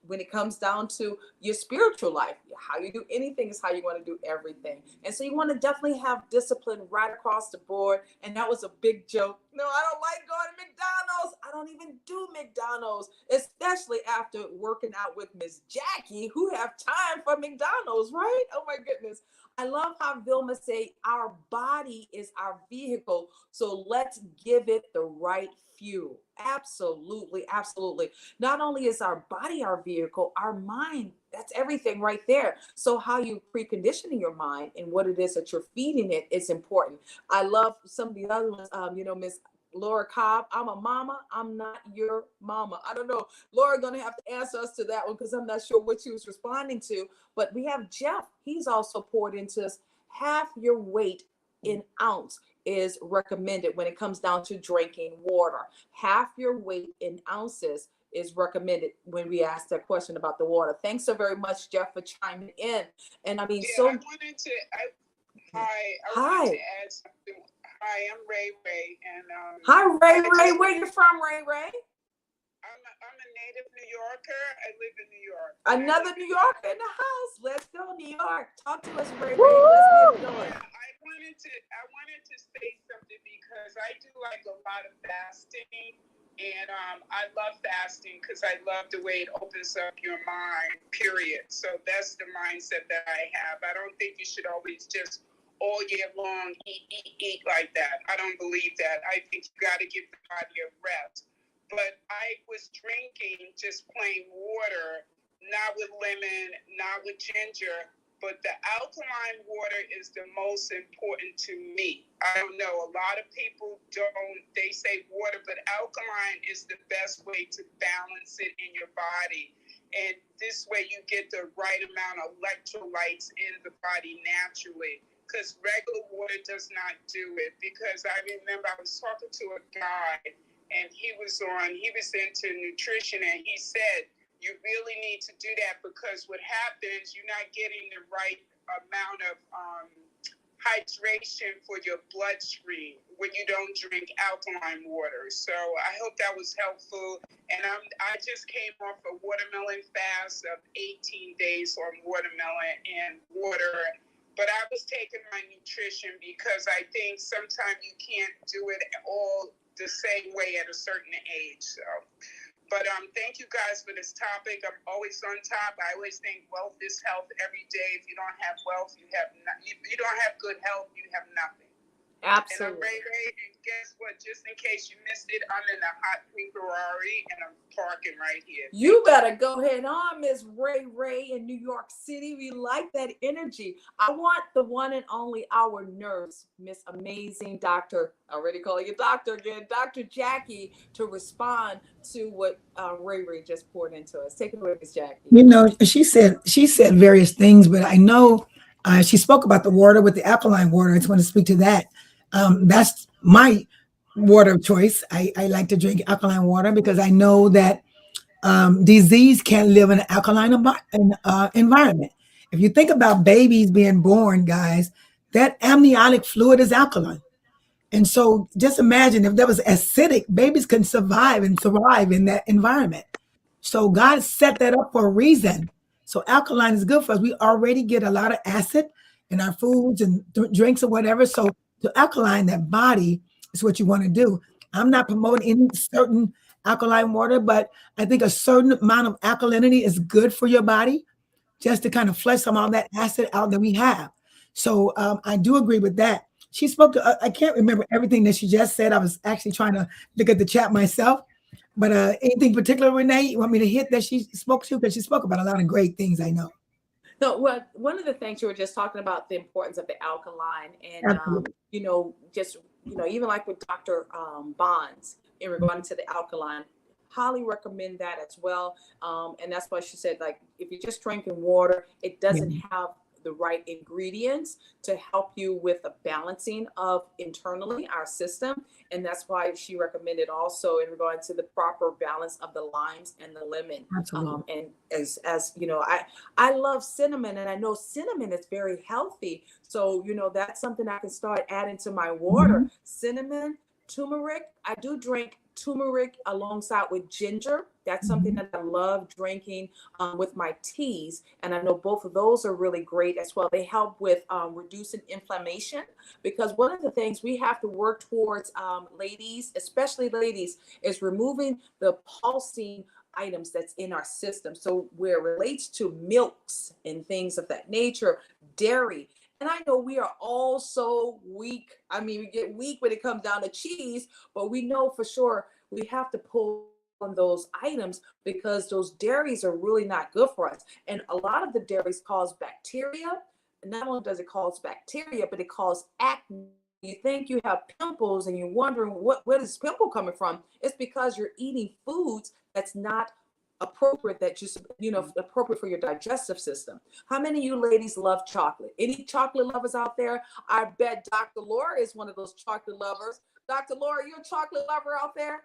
when it comes down to your spiritual life, how you do anything is how you want to do everything. And so you want to definitely have discipline right across the board. And that was a big joke. No, I don't like going to McDonald's. I don't even do McDonald's, especially after working out with Miss Jackie, who have time for McDonald's, right? Oh my goodness. I love how Vilma say our body is our vehicle. So let's give it the right fuel. Absolutely. Not only is our body our vehicle, our mind, that's everything right there. So how you preconditioning your mind and what it is that you're feeding it is important. I love some of the other ones, Miss Laura Cobb, I'm a mama, I'm not your mama. I don't know. Laura gonna have to answer us to that one because I'm not sure what she was responding to. But we have Jeff. He's also poured into us. Half your weight in ounce is recommended when it comes down to drinking water. Half your weight in ounces is recommended when we ask that question about the water. Thanks so very much, Jeff, for chiming in. And I mean, Yeah, so I wanted to. I hi. wanted to add something. Hi, I'm Ray Ray, and Hi, Ray. Where you from, Ray Ray? I'm a native New Yorker. I live in New York. Another New Yorker in the house. Let's go, New York. Talk to us, Ray Ray. Let's get it going. Yeah, I wanted to say something because I do like a lot of fasting, and I love fasting because I love the way it opens up your mind. Period. So that's the mindset that I have. I don't think you should always just all year long eat like that. I don't believe that. I think you got to give the body a rest. But I was drinking just plain water, not with lemon, not with ginger, but the alkaline water is the most important to me. I don't know, a lot of people don't, they say water, but alkaline is the best way to balance it in your body. And this way you get the right amount of electrolytes in the body naturally, because regular water does not do it. Because I remember I was talking to a guy, and he was into nutrition, and he said, you really need to do that because what happens, you're not getting the right amount of hydration for your bloodstream when you don't drink alkaline water. So I hope that was helpful. And I just came off a watermelon fast of 18 days on watermelon and water. But I was taking my nutrition because I think sometimes you can't do it all the same way at a certain age. So, but thank you guys for this topic. I'm always on top. I always think wealth is health every day. If you don't have wealth, you don't have good health, you have nothing. Absolutely. And I'm Ray, and guess what? Just in case you missed it, I'm in a hot pink Ferrari, and I'm parking right here. You better go ahead on, Miss Ray Ray in New York City. We like that energy. I want the one and only our nurse, Miss Amazing Dr. Already calling you doctor again, Dr. Jackie, to respond to what Ray Ray just poured into us. Take it away, Miss Jackie. You know, she said various things, but I know she spoke about the water with the alkaline water. I just want to speak to that. That's my water of choice. I like to drink alkaline water because I know that disease can't live in an alkaline environment. If you think about babies being born, guys, that amniotic fluid is alkaline. And so just imagine if that was acidic, babies can survive and thrive in that environment. So God set that up for a reason. So alkaline is good for us. We already get a lot of acid in our foods and drinks or whatever. So to alkaline that body is what you want to do. I'm not promoting any certain alkaline water, but I think a certain amount of alkalinity is good for your body just to kind of flush some of that acid out that we have. So I do agree with that. She spoke to, I can't remember everything that she just said. I was actually trying to look at the chat myself. But anything particular, Renee, you want me to hit that she spoke to? Because she spoke about a lot of great things, I know. No, well, one of the things you were just talking about, the importance of the alkaline, and even like with Dr. Bonds in regard to the alkaline, highly recommend that as well. And that's why she said, like, if you're just drinking water, it doesn't have the right ingredients to help you with the balancing of internally our system. And that's why she recommended also in regard to the proper balance of the limes and the lemon. And as you know, I love cinnamon, and I know cinnamon is very healthy. So, that's something I can start adding to my water. Cinnamon, turmeric. I do drink turmeric alongside with ginger. That's something that I love drinking with my teas. And I know both of those are really great as well. They help with reducing inflammation, because one of the things we have to work towards, ladies, especially ladies, is removing the pulsing items that's in our system. So where it relates to milks and things of that nature, dairy. And I know we are all so weak. I mean, we get weak when it comes down to cheese, but we know for sure we have to pull on those items because those dairies are really not good for us. And a lot of the dairies cause bacteria. And not only does it cause bacteria, but it causes acne. You think you have pimples and you're wondering where is pimple coming from? It's because you're eating foods that's not appropriate, that just appropriate for your digestive system. How many of you ladies love chocolate? Any chocolate lovers out there? I bet Dr. Laura is one of those chocolate lovers. Dr. Laura, you a chocolate lover out there?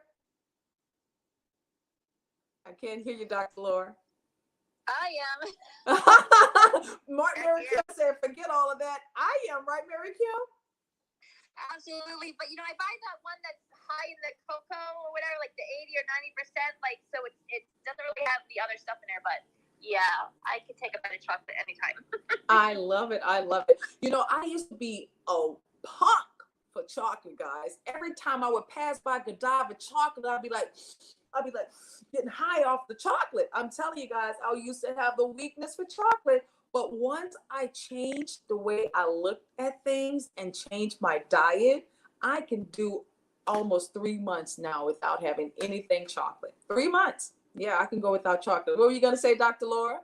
I can't hear you, Dr. Laura. I am. Mary Kim said, forget all of that. I am, right, Mary Kim? Absolutely. But, I buy that one that's high in the cocoa or whatever, like the 80 or 90%. Like, so it doesn't really have the other stuff in there. But, yeah, I could take a bite of chocolate anytime. I love it. I love it. I used to be a punk for chocolate, guys. Every time I would pass by Godiva chocolate, I'd be like getting high off the chocolate. I'm telling you guys, I used to have the weakness for chocolate. But once I changed the way I looked at things and changed my diet, I can do almost 3 months now without having anything chocolate. 3 months. Yeah, I can go without chocolate. What were you going to say, Dr. Laura?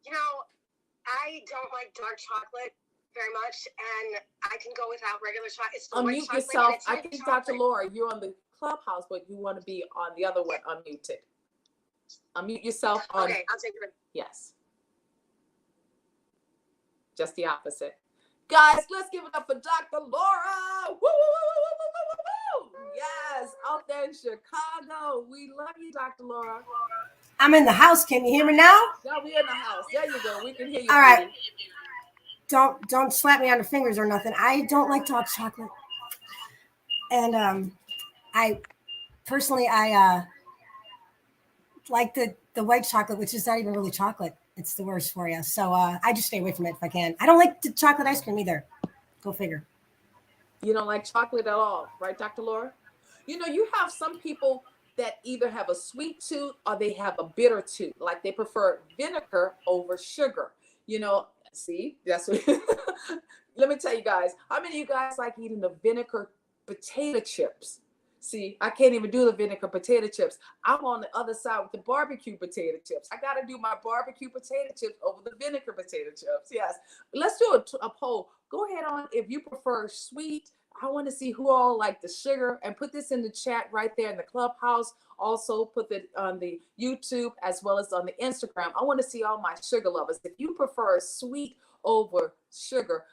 I don't like dark chocolate very much, and I can go without regular chocolate. It's Unmute yourself. I think, Dr. Laura, you're on the Clubhouse, but you want to be on the other one, unmuted. Unmute yourself. Okay, I'll take it. Yes. Just the opposite. Guys, let's give it up for Dr. Laura. Woo, woo, woo, woo, woo, woo, woo. Yes, out there in Chicago. We love you, Dr. Laura. I'm in the house. Can you hear me now? Yeah, we're in the house. There you go. We can hear you. All right. Don't slap me on the fingers or nothing. I don't like dark chocolate. And I personally like the white chocolate, which is not even really chocolate. It's the worst for you. So I just stay away from it if I can. I don't like the chocolate ice cream either. Go figure. You don't like chocolate at all, right, Dr. Laura? You have some people that either have a sweet tooth or they have a bitter tooth. Like they prefer vinegar over sugar. See, that's what. Let me tell you guys, how many of you guys like eating the vinegar potato chips? See, I can't even do the vinegar potato chips. I'm on the other side with the barbecue potato chips. I got to do my barbecue potato chips over the vinegar potato chips. Yes. Let's do a poll. Go ahead on if you prefer sweet. I want to see who all like the sugar, and put this in the chat right there in the Clubhouse. Also put it on the YouTube as well as on the Instagram. I want to see all my sugar lovers. If you prefer sweet over sugar,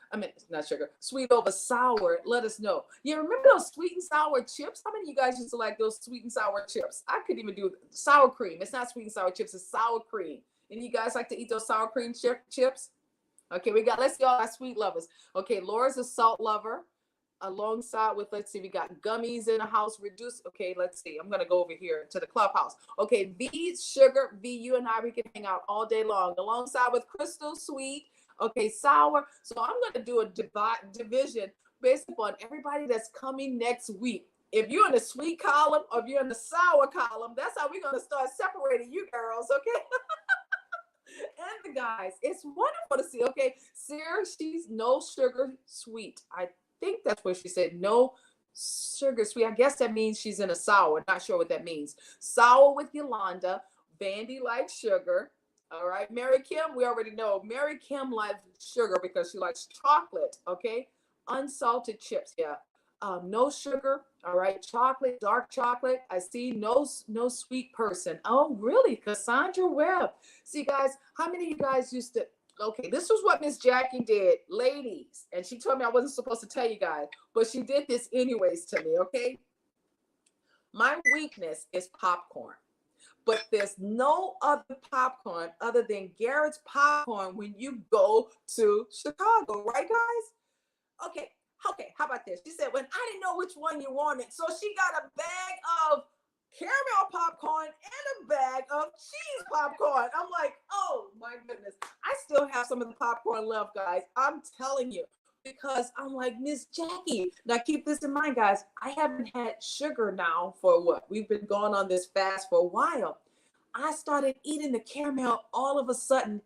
not sugar, sweet over sour, let us know. Yeah, remember those sweet and sour chips? How many of you guys used to like those sweet and sour chips? I couldn't even do sour cream. It's not sweet and sour chips, it's sour cream. And you guys like to eat those sour cream chips? Okay, let's see all our sweet lovers. Okay, Laura's a salt lover. Alongside with, let's see, we got gummies in the house, reduced. Okay, let's see. I'm going to go over here to the Clubhouse. Okay, V, sugar, V, you and I, we can hang out all day long. Alongside with Crystal, sweet. Okay, sour. So I'm going to do a division based upon everybody that's coming next week. If you're in the sweet column or if you're in the sour column, that's how we're going to start separating you girls, okay? And the guys, it's wonderful to see. Okay, Sarah, she's no sugar sweet. I think that's what she said. No sugar sweet. I guess that means she's in a sour. Not sure what that means. Sour with Yolanda. Vandy likes sugar. All right. Mary Kim, we already know. Mary Kim likes sugar because she likes chocolate. Okay. Unsalted chips. Yeah. No sugar. All right. Chocolate, dark chocolate. I see no sweet person. Oh, really? Cassandra Webb. See, guys, how many of you guys used to? Okay, this was what Miss Jackie did, ladies. And she told me I wasn't supposed to tell you guys, but she did this anyways to me, okay? My weakness is popcorn, but there's no other popcorn other than Garrett's popcorn when you go to Chicago, right, guys? Okay, how about this? She said, when I didn't know which one you wanted, so she got a bag of caramel popcorn and a bag of cheese popcorn. I'm like, oh my goodness. I still have some of the popcorn left, guys. I'm telling you, because I'm like, Miss Jackie. Now keep this in mind, guys. I haven't had sugar now for what? We've been going on this fast for a while. I started eating the caramel. All of a sudden,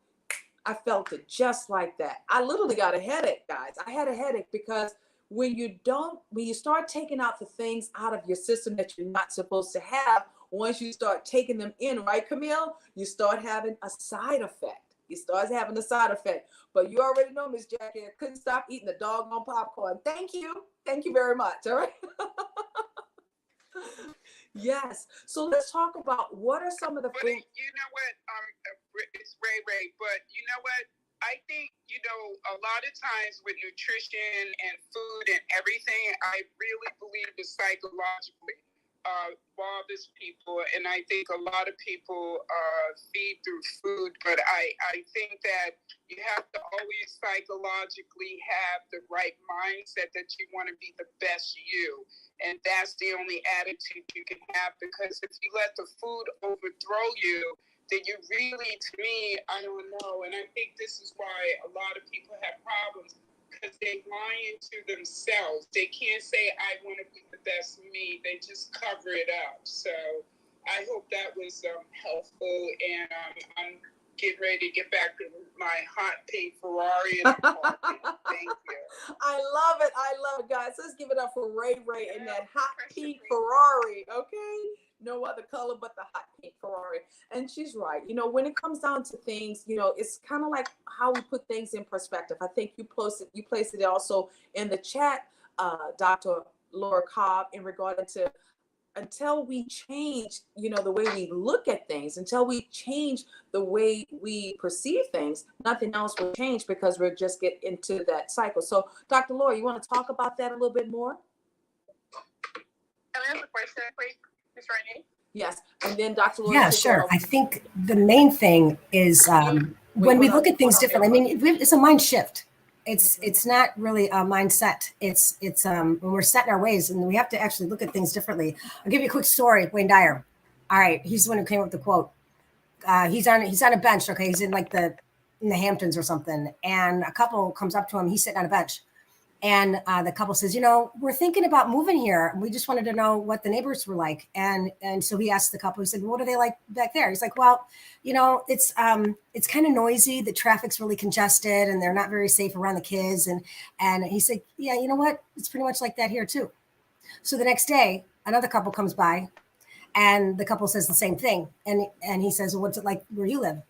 I felt it just like that. I literally got a headache, guys. I had a headache because when you start taking out the things out of your system that you're not supposed to have, once you start taking them in, right, Camille, you start having a side effect. But you already know, Miss Jackie, I couldn't stop eating the doggone popcorn. Thank you very much. All right. Yes. So let's talk about what are some of the foods. You know what? It's Ray, but you know what? I think, a lot of times with nutrition and food and everything, I really believe it's psychologically. bothers people, and I think a lot of people feed through food, but I think that you have to always psychologically have the right mindset that you want to be the best you, and that's the only attitude you can have, because if you let the food overthrow you, then you really, to me, I don't know, and I think this is why a lot of people have problems, because they lying to themselves. They can't say, I want to be the best me. They just cover it up. So I hope that was helpful. And I'm getting ready to get back to my hot pink Ferrari. And thank you. I love it. I love it, guys. Let's give it up for Ray Ray and that hot pink Ferrari, okay? No other color but the hot pink Ferrari. And she's right. You know, when it comes down to things, you know, it's kind of like how we put things in perspective. I think you placed it also in the chat, Dr. Laura Cobb, in regard to until we change, you know, the way we look at things, until we change the way we perceive things, nothing else will change, because we'll just get into that cycle. So, Dr. Laura, you want to talk about that a little bit more? Can I ask a question, please, Ms. Renee? Yes, and then Dr. Laura. Yeah, sure. I think the main thing is when we look at things differently. I mean, it's a mind shift. It's not really a mindset. It's when we're set in our ways, and we have to actually look at things differently. I'll give you a quick story. Wayne Dyer. All right, he's the one who came up with the quote. He's on a bench. Okay, he's in the Hamptons or something, and a couple comes up to him. He's sitting on a bench. And the couple says, you know, we're thinking about moving here. We just wanted to know what the neighbors were like. And so he asked the couple, he said, what are they like back there? He's like, well, you know, it's kind of noisy. The traffic's really congested and they're not very safe around the kids. And he said, yeah, you know what? It's pretty much like that here too. So the next day, another couple comes by and the couple says the same thing. And he says, well, what's it like where you live?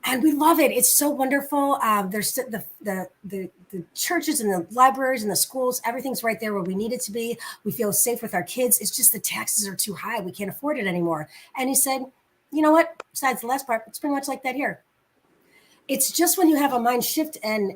And we love it. It's so wonderful. There's the churches and the libraries and the schools. Everything's right there where we need it to be. We feel safe with our kids. It's just the taxes are too high. We can't afford it anymore. And he said, you know what? Besides the last part, it's pretty much like that here. It's just when you have a mind shift and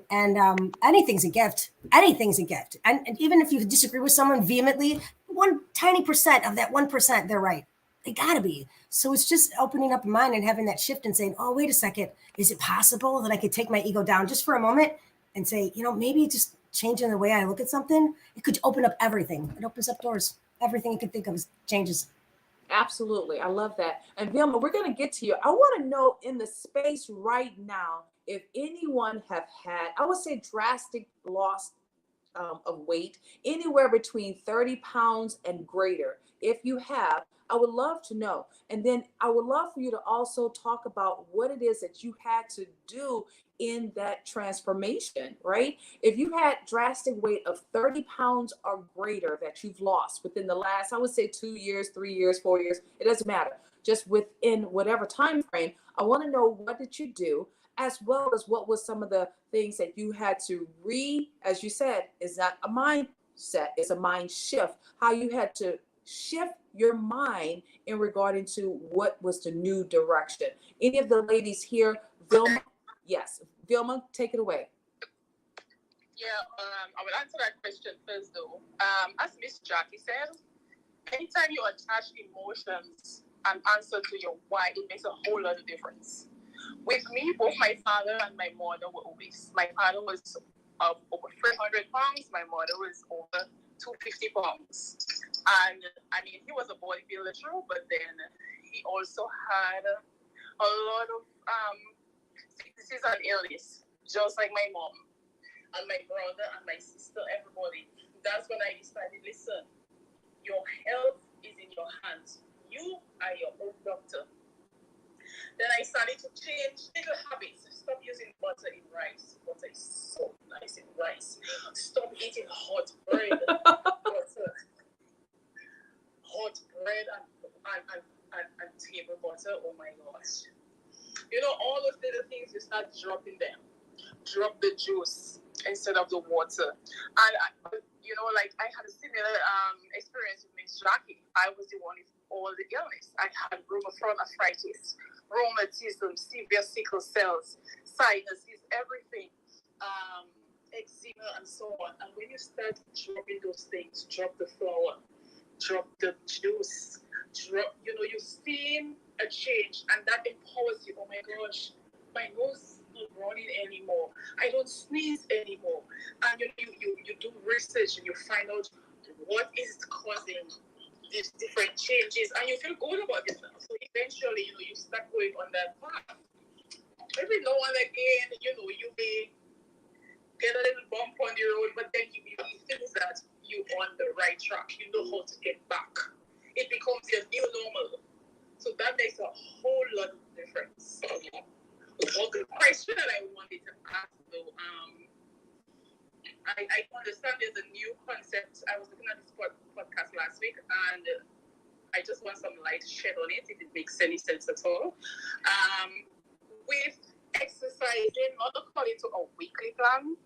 anything's a gift. Anything's a gift. And even if you disagree with someone vehemently, one tiny percent of that 1%, they're right. They gotta be. So it's just opening up your mind and having that shift and saying, oh, wait a second. Is it possible that I could take my ego down just for a moment and say, you know, maybe just changing the way I look at something, it could open up everything. It opens up doors. Everything you can think of changes. Absolutely. I love that. And Vilma, we're going to get to you. I want to know in the space right now, if anyone have had, I would say, drastic loss of weight, anywhere between 30 pounds and greater. If you have, I would love to know. And then I would love for you to also talk about what it is that you had to do in that transformation, right? If you had drastic weight of 30 pounds or greater that you've lost within the last, I would say 2 years, 3 years, 4 years, it doesn't matter. Just within whatever time frame, I want to know, what did you do, as well as what was some of the things that you had to as you said, is not a mindset, it's a mind shift, how you had to shift your mind in regarding to what was the new direction. Any of the ladies here? Vilma? Yes. Vilma, take it away. Yeah, I will answer that question first though. As Miss Jackie said, anytime you attach emotions and answer to your why, it makes a whole lot of difference. With me, both my father and my mother were obese. My father was over 300 pounds. My mother was over 250 pounds. And I mean, he was a bodybuilder too, but then he also had a lot of sicknesses and illness, just like my mom and my brother and my sister, everybody. That's when I decided, listen, your health is in your hands. You are your own doctor. Then I started to change little habits. Stop using butter in rice. Butter is so nice in rice. Stop eating hot bread. Hot bread and table butter. Oh my gosh. You know, all those little things, you start dropping them. Drop the juice instead of the water. And you know, like I had a similar experience with Miss Jackie. I was the one with all the illness. I had rheumatoid arthritis, rheumatism, severe sickle cells, sinuses, everything, eczema, and so on. And when you start dropping those things, drop the flour, drop the juice, you see a change, and that empowers you. Oh my gosh, my nose is not running anymore. I don't sneeze anymore. And you do research and you find out what is causing these different changes, and you feel good about yourself. So eventually, you start going on that path. Every now and again, you may get a little bump on the road, but then you think that you're on the right track. You know how to get back. It becomes your new normal. So that makes a whole lot of difference. The question that I wanted to ask though, I understand there's a new concept. I was looking at this podcast last week, and I just want some light shed on it, if it makes any sense at all. With exercising, not according to a weekly plan,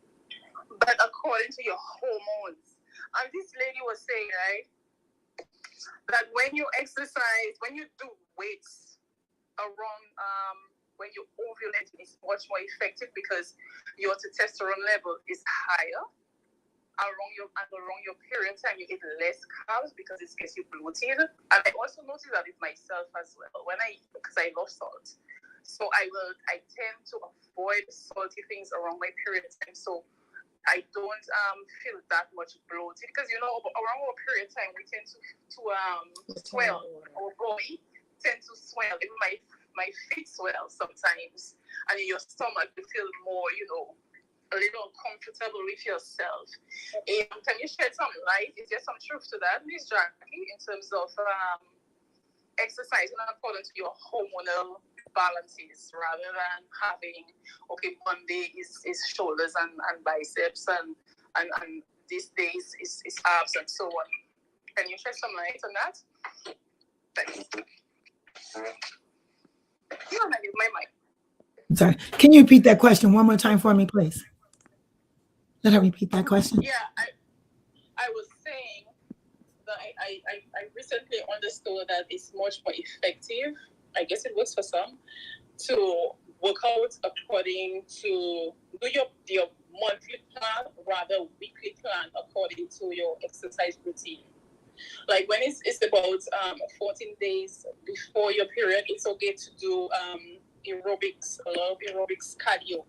but according to your hormones. And this lady was saying, right, that when you exercise, when you do weights around when you ovulate, it's much more effective because your testosterone level is higher. Around your period time, you eat less carbs because it gets you bloated. And I also noticed that with myself as well, because I love salt. So I tend to avoid salty things around my period time. So I don't feel that much bloated because around our period time we tend to swell. Our body tend to swell. Even my feet swell sometimes, and in your stomach you feel more, a little uncomfortable with yourself. Can you shed some light? Is there some truth to that, Ms. Jackie, in terms of exercising according to your hormonal balances, rather than having, Monday is shoulders and biceps and these days is abs and so on? Can you shed some light on that? Thanks. My mic. I'm sorry. Can you repeat that question one more time for me, please? Let her repeat that question. Yeah, I was saying that I recently understood that it's much more effective, I guess it works for some, to work out according to do your monthly plan rather weekly plan according to your exercise routine. Like when it's about 14 days before your period, it's okay to do aerobics, a lot of aerobics, cardio.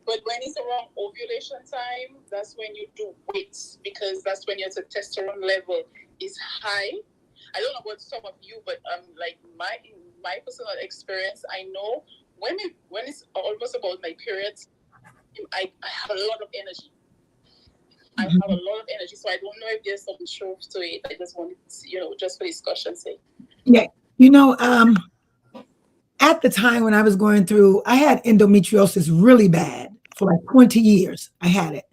But when it's around ovulation time, that's when you do weights, because that's when your testosterone level is high. I don't know about some of you, but like my personal experience, I know when it's almost about my periods, I have a lot of energy. I have a lot of energy, so I don't know if there's some truth to it. I just wanted to, just for discussion's sake. Yeah, at the time when I was going through, I had endometriosis really bad for like 20 years. I had it.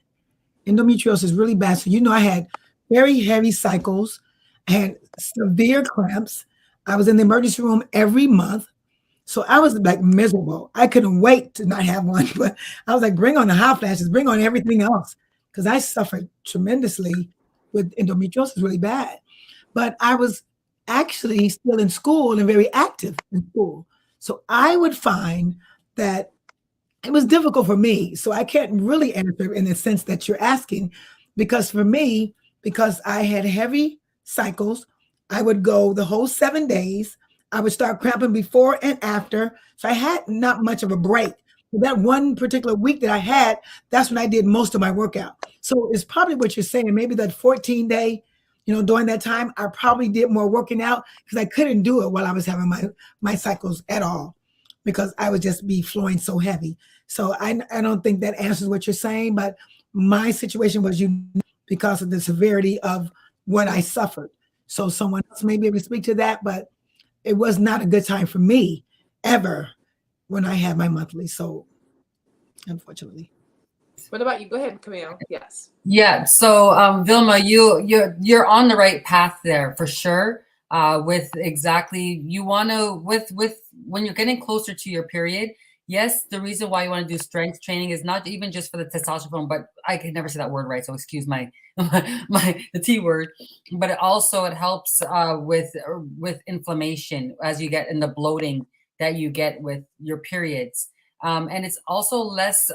Endometriosis really bad. So, I had very heavy cycles. I had severe cramps. I was in the emergency room every month. So I was like miserable. I couldn't wait to not have one, but I was like, bring on the hot flashes, bring on everything else. Because I suffered tremendously with endometriosis really bad. But I was actually still in school and very active in school. So I would find that it was difficult for me. So I can't really answer in the sense that you're asking, because for me, because I had heavy cycles, I would go the whole 7 days. I would start cramping before and after. So I had not much of a break. That one particular week that I had, that's when I did most of my workout. So it's probably what you're saying. Maybe that 14-day, during that time, I probably did more working out because I couldn't do it while I was having my cycles at all, because I would just be flowing so heavy. So I don't think that answers what you're saying, but my situation was unique because of the severity of what I suffered. So someone else may be able to speak to that, but it was not a good time for me ever when I had my monthly. So unfortunately. What about you? Go ahead, Camille. Yes. Yeah. So Vilma, you're on the right path there for sure. With exactly, you want to, with when you're getting closer to your period, yes, the reason why you want to do strength training is not even just for the testosterone, but I can never say that word right, so excuse my the T word. But it helps with inflammation as you get in the bloating that you get with your periods, and it's also less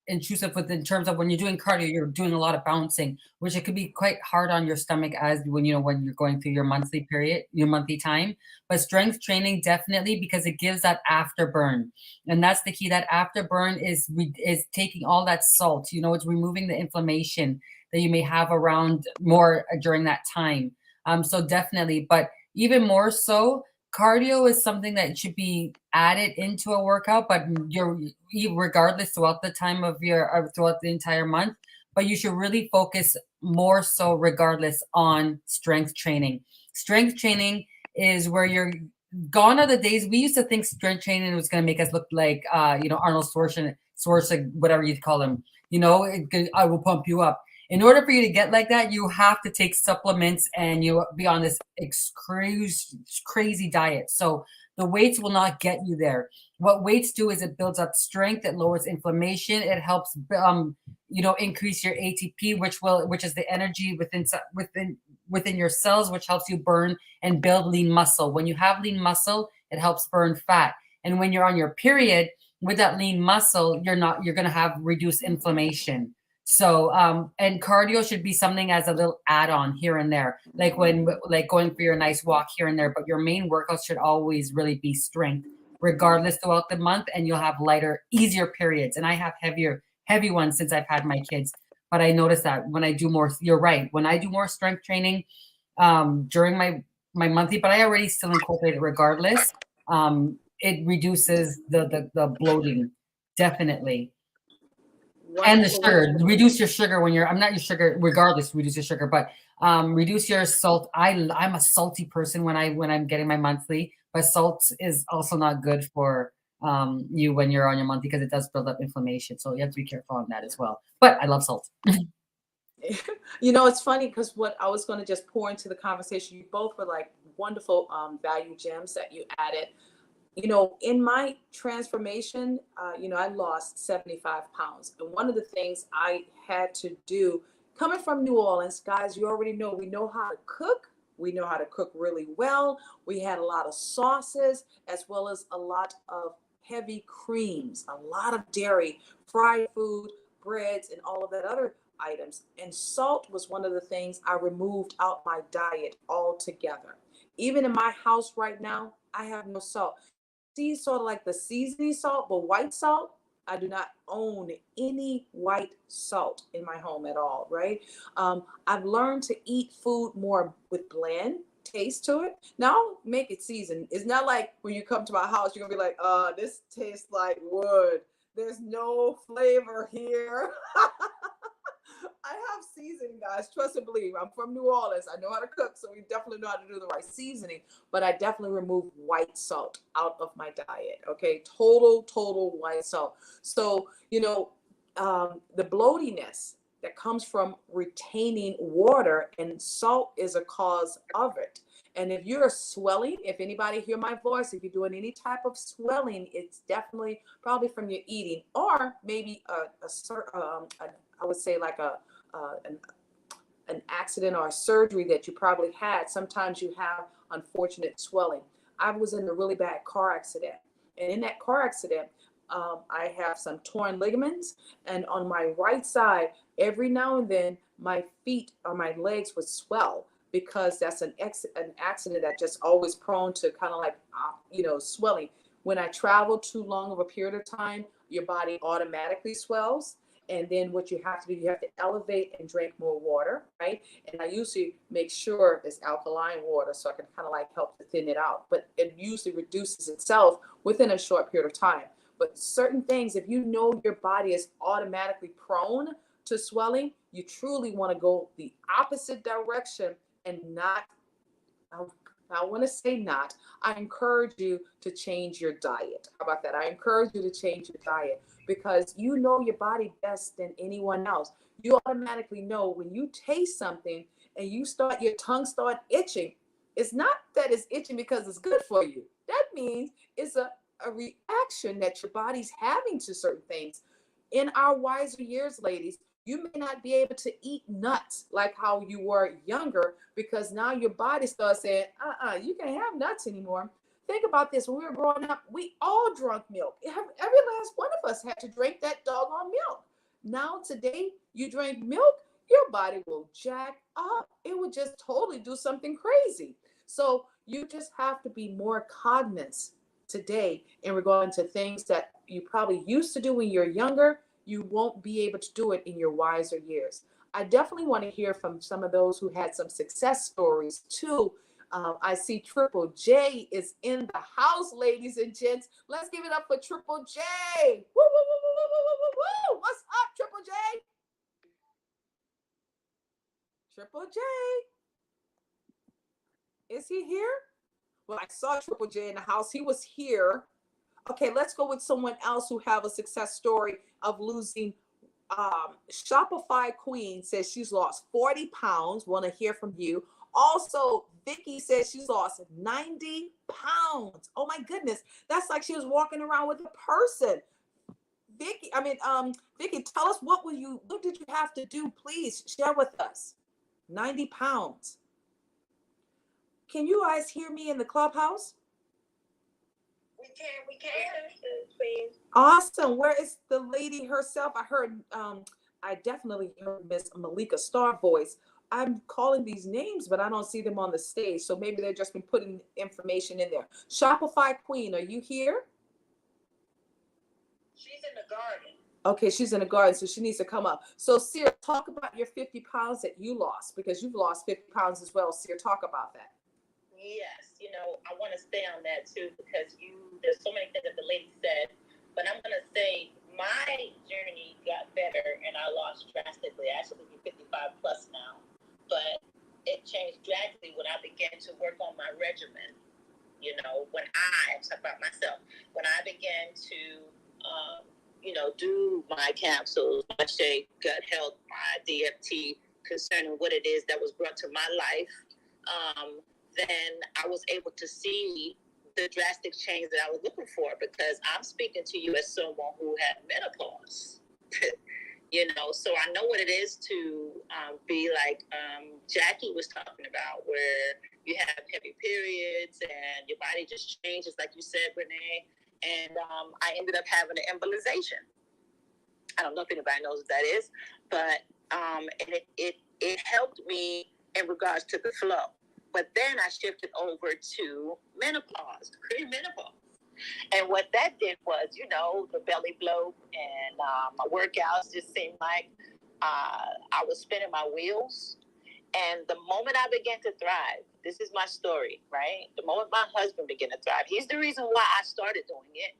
intrusive in terms of when you're doing cardio, you're doing a lot of bouncing, which it could be quite hard on your stomach as when when you're going through your monthly period, your monthly time. But strength training definitely, because it gives that afterburn, and that's the key. That afterburn is taking all that salt. It's removing the inflammation that you may have around more during that time. So definitely, but even more so, cardio is something that should be added into a workout, but regardless throughout the time of throughout the entire month, but you should really focus more so regardless on strength training. Strength training is where you're gone are the days we used to think strength training was going to make us look like, Arnold Schwarzenegger, whatever you call him, I will pump you up. In order for you to get like that, you have to take supplements and you be on this crazy diet. So the weights will not get you there. What weights do is it builds up strength, it lowers inflammation, it helps increase your ATP, which is the energy within your cells, which helps you burn and build lean muscle. When you have lean muscle, it helps burn fat. And when you're on your period with that lean muscle, you're going to have reduced inflammation. So, and cardio should be something as a little add-on here and there, like going for your nice walk here and there, but your main workout should always really be strength, regardless throughout the month, and you'll have lighter, easier periods. And I have heavy ones since I've had my kids, but I noticed that when I do more, you're right, when I do more strength training, during my monthly, but I already still incorporate it regardless, it reduces the bloating, definitely. And the sugar, reduce your sugar when I'm not your sugar, regardless, reduce your sugar, but reduce your salt. I'm a salty person when I'm getting my monthly, but salt is also not good for you when you're on your monthly, because it does build up inflammation. So you have to be careful on that as well. But I love salt. It's funny because what I was going to just pour into the conversation, you both were like wonderful value gems that you added. In my transformation, I lost 75 pounds. And one of the things I had to do, coming from New Orleans, guys, you already know, we know how to cook. We know how to cook really well. We had a lot of sauces, as well as a lot of heavy creams, a lot of dairy, fried food, breads, and all of that other items. And salt was one of the things I removed out my diet altogether. Even in my house right now, I have no salt. See, sort of like the seasoning salt, but white salt, I do not own any white salt in my home at all, right? I've learned to eat food more with bland taste to it. Now I'll make it seasoned. It's not like when you come to my house, you're gonna be like, this tastes like wood. There's no flavor here. I have seasoning, guys. Trust and believe. I'm from New Orleans. I know how to cook, so we definitely know how to do the right seasoning. But I definitely remove white salt out of my diet. Okay, total white salt. So the bloatiness that comes from retaining water, and salt is a cause of it. And if you're swelling, if anybody hear my voice, if you're doing any type of swelling, it's definitely probably from your eating, or maybe I would say like an accident or a surgery that you probably had. Sometimes you have unfortunate swelling. I was in a really bad car accident, and in that car accident, I have some torn ligaments, and on my right side, every now and then, my feet or my legs would swell, because that's an accident that just always prone to kind of like, swelling. When I travel too long of a period of time, your body automatically swells. And then what you have to do, you have to elevate and drink more water, right? And I usually make sure it's alkaline water, so I can kind of like help to thin it out. But it usually reduces itself within a short period of time. But certain things, if you know your body is automatically prone to swelling, you truly want to go the opposite direction and not, I want to say not, I encourage you to change your diet. How about that? I encourage you to change your diet, because you know your body best than anyone else. You automatically know when you taste something and your tongue start itching. It's not that it's itching because it's good for you. That means it's a reaction that your body's having to certain things. In our wiser years, ladies, you may not be able to eat nuts like how you were younger, because now your body starts saying, you can't have nuts anymore. Think about this. When we were growing up, we all drank milk. Every last one of us had to drink that doggone milk. Now today, you drink milk, your body will jack up. It would just totally do something crazy. So you just have to be more cognizant today in regard to things that you probably used to do when you're younger. You won't be able to do it in your wiser years. I definitely want to hear from some of those who had some success stories too. I see Triple J is in the house, ladies and gents. Let's give it up for Triple J. Woo, woo, woo, woo, woo, woo, woo, woo. What's up, Triple J? Triple J. Is he here? Well, I saw Triple J in the house. He was here. Okay, let's go with someone else who have a success story of losing. Shopify Queen says she's lost 40 pounds. Want to hear from you. Also, Vicky says she's lost 90 pounds. Oh my goodness. That's like she was walking around with a person. Vicky, tell us what did you have to do? Please share with us. 90 pounds. Can you guys hear me in the clubhouse? We can, please. Awesome. Where is the lady herself? I definitely heard Miss Malika Star voice. I'm calling these names, but I don't see them on the stage. So maybe they've just been putting information in there. Shopify Queen, are you here? She's in the garden. Okay, she's in the garden, so she needs to come up. So, Seer, talk about your 50 pounds that you lost, because you've lost 50 pounds as well. Seer, talk about that. Yes, I want to stay on that too, because there's so many things that the lady said, but I'm going to say my journey got better and I lost drastically. I actually be 55 plus now, but it changed drastically when I began to work on my regimen. When I'm talking about myself, when I began to, do my capsules, my shake, gut health, my DFT, concerning what it is that was brought to my life, then I was able to see the drastic change that I was looking for, because I'm speaking to you as someone who had menopause, so I know what it is to be like Jackie was talking about, where you have heavy periods and your body just changes, like you said, Renee, and I ended up having an embolization. I don't know if anybody knows what that is, but and it helped me in regards to the flow. But then I shifted over to menopause, premenopause. And what that did was, the belly bloat and my workouts just seemed like I was spinning my wheels. And the moment I began to thrive, this is my story, right? The moment my husband began to thrive, he's the reason why I started doing it.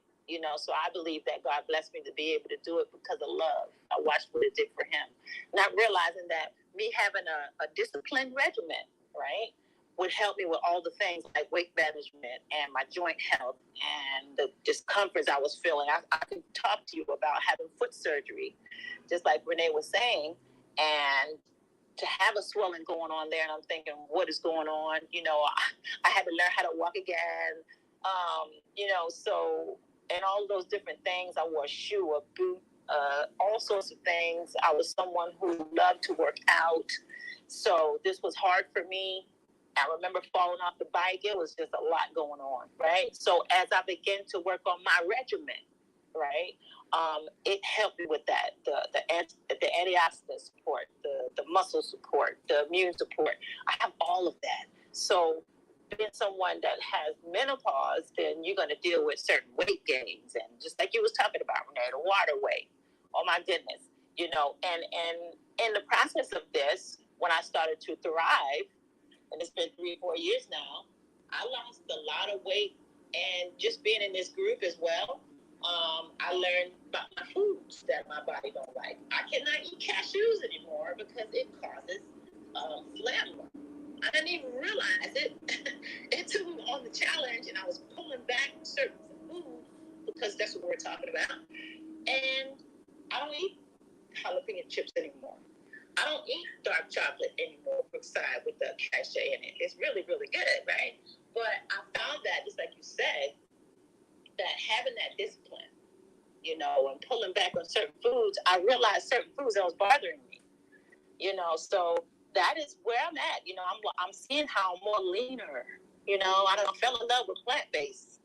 So I believe that God blessed me to be able to do it because of love. I watched what it did for him. Not realizing that me having a disciplined regimen, right, would help me with all the things like weight management and my joint health and the discomforts I was feeling. I could talk to you about having foot surgery, just like Renee was saying, and to have a swelling going on there. And I'm thinking, what is going on? I had to learn how to walk again. So, and all those different things. I wore a shoe, a boot, all sorts of things. I was someone who loved to work out. So this was hard for me. I remember falling off the bike. It was just a lot going on, right? So as I began to work on my regimen, right, it helped me with that, the antioxidant support, the muscle support, the immune support. I have all of that. So being someone that has menopause, then you're going to deal with certain weight gains. And just like you was talking about, Renee, the water weight. Oh, my goodness. And in the process of this, when I started to thrive, and it's been 3-4 years now, I lost a lot of weight. And just being in this group as well, I learned about my foods that my body don't like. I cannot eat cashews anymore because it causes phlegm. I didn't even realize it until we were on the challenge, and I was pulling back certain food because that's what we're talking about. And I don't eat jalapeno chips anymore. I don't eat dark chocolate anymore, Brookside, with the cachet in it. It's really, really good, right? But I found that, just like you said, that having that discipline, and pulling back on certain foods, I realized certain foods that was bothering me, so that is where I'm at. I'm seeing how I'm more leaner, I fell in love with plant-based,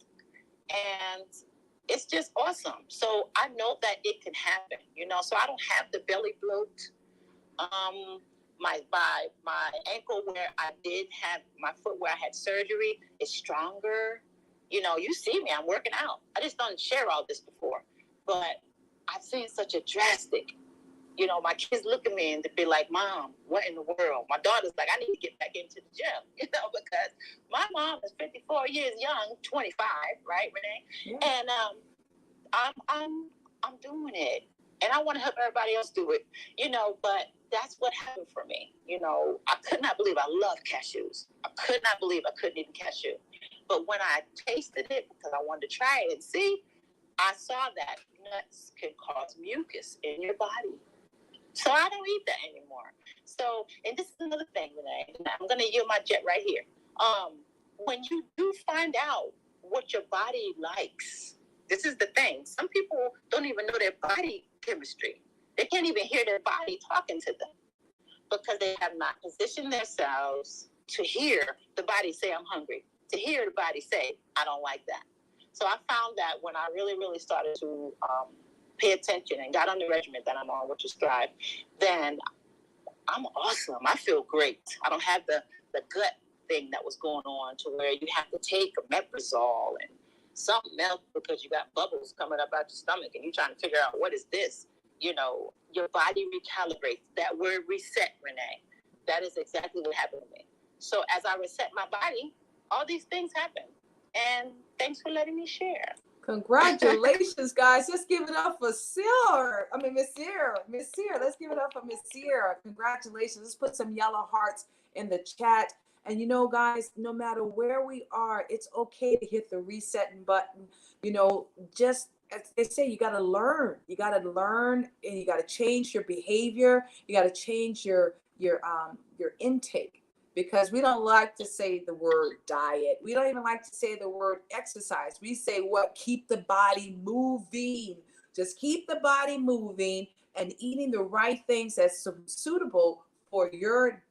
and it's just awesome. So I know that it can happen, so I don't have the belly bloat. My ankle where I did have my foot where I had surgery is stronger. You see me, I'm working out. I just don't share all this before, but I've seen such a drastic, my kids look at me and they be like, Mom, what in the world? My daughter's like, I need to get back into the gym, because my mom is 54 years young, 25, right, Renee? Yeah. And I'm doing it. And I want to help everybody else do it, but that's what happened for me. I could not believe I love cashews. I could not believe I couldn't eat cashew. But when I tasted it, because I wanted to try it and see, I saw that nuts can cause mucus in your body. So I don't eat that anymore. So, and this is another thing, Renee. I'm going to yield my jet right here. When you do find out what your body likes, this is the thing. Some people don't even know their body chemistry. They can't even hear their body talking to them because they have not positioned themselves to hear the body say, I'm hungry, to hear the body say, I don't like that. So I found that when I really, really started to pay attention and got on the regimen that I'm on, which is Thrive, then I'm awesome. I feel great. I don't have the gut thing that was going on to where you have to take omeprazole and something else because you got bubbles coming up out your stomach and you're trying to figure out what is this. Your body recalibrates. That word reset, Renee, that is exactly what happened to me. So as I reset my body, all these things happen. And thanks for letting me share. Congratulations, guys. Just give it up for Miss Sierra. Miss Sierra, let's give it up for Miss Sierra. Congratulations. Let's put some yellow hearts in the chat. And guys, no matter where we are, it's okay to hit the resetting button. Just as they say, you got to learn. You got to learn, and you got to change your behavior. You got to change your intake. Because we don't like to say the word diet. We don't even like to say the word exercise. We say what? Keep the body moving. Just keep the body moving and eating the right things that's suitable for your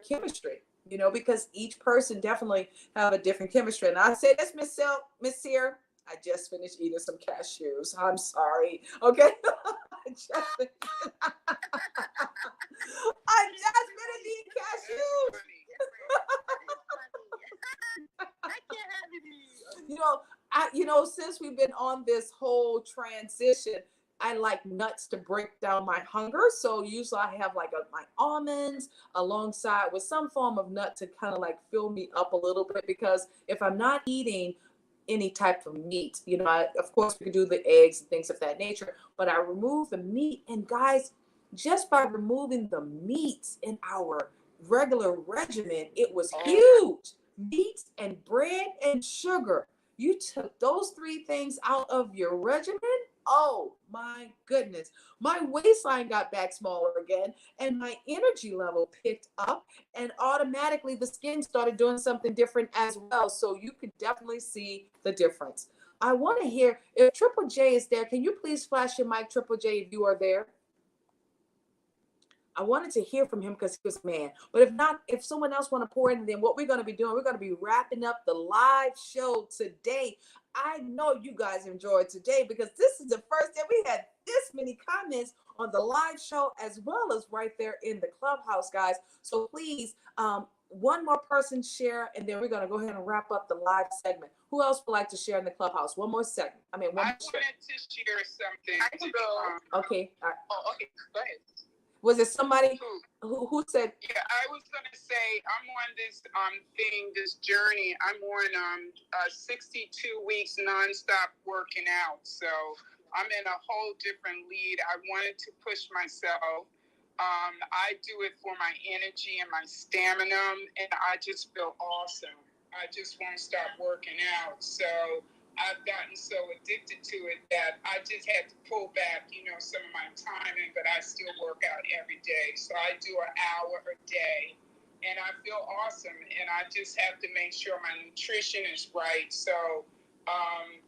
chemistry. Because each person definitely have a different chemistry. And I say this, Miss Sierra, I just finished eating some cashews. I'm sorry. Okay. I just finished eating cashews. Since we've been on this whole transition, I like nuts to break down my hunger. So usually I have like my almonds alongside with some form of nut to kind of like fill me up a little bit, because if I'm not eating any type of meat, of course we could do the eggs and things of that nature, but I remove the meat. And guys, just by removing the meats in our regular regimen, it was huge. Meat and bread and sugar. You took those three things out of your regimen. Oh my goodness. My waistline got back smaller again, and my energy level picked up, and automatically the skin started doing something different as well. So you could definitely see the difference. I want to hear if Triple J is there. Can you please flash your mic, Triple J, if you are there? I wanted to hear from him because he was a man. But if not, if someone else want to pour in, then what we're going to be doing, we're going to be wrapping up the live show today. I know you guys enjoyed today because this is the first day we had this many comments on the live show as well as right there in the clubhouse, guys. So please, one more person share, and then we're going to go ahead and wrap up the live segment. Who else would like to share in the clubhouse? One more segment. I wanted to share something. I can go. Okay. All right. Oh, okay. Go ahead. Was it somebody who said? Yeah, I was gonna say I'm on this this journey. I'm on 62 weeks nonstop working out. So I'm in a whole different lead. I wanted to push myself. I do it for my energy and my stamina, and I just feel awesome. I just won't stop working out. So I've gotten so addicted to it that I just had to pull back, some of my timing, but I still work out every day. So I do an hour a day, and I feel awesome. And I just have to make sure my nutrition is right. So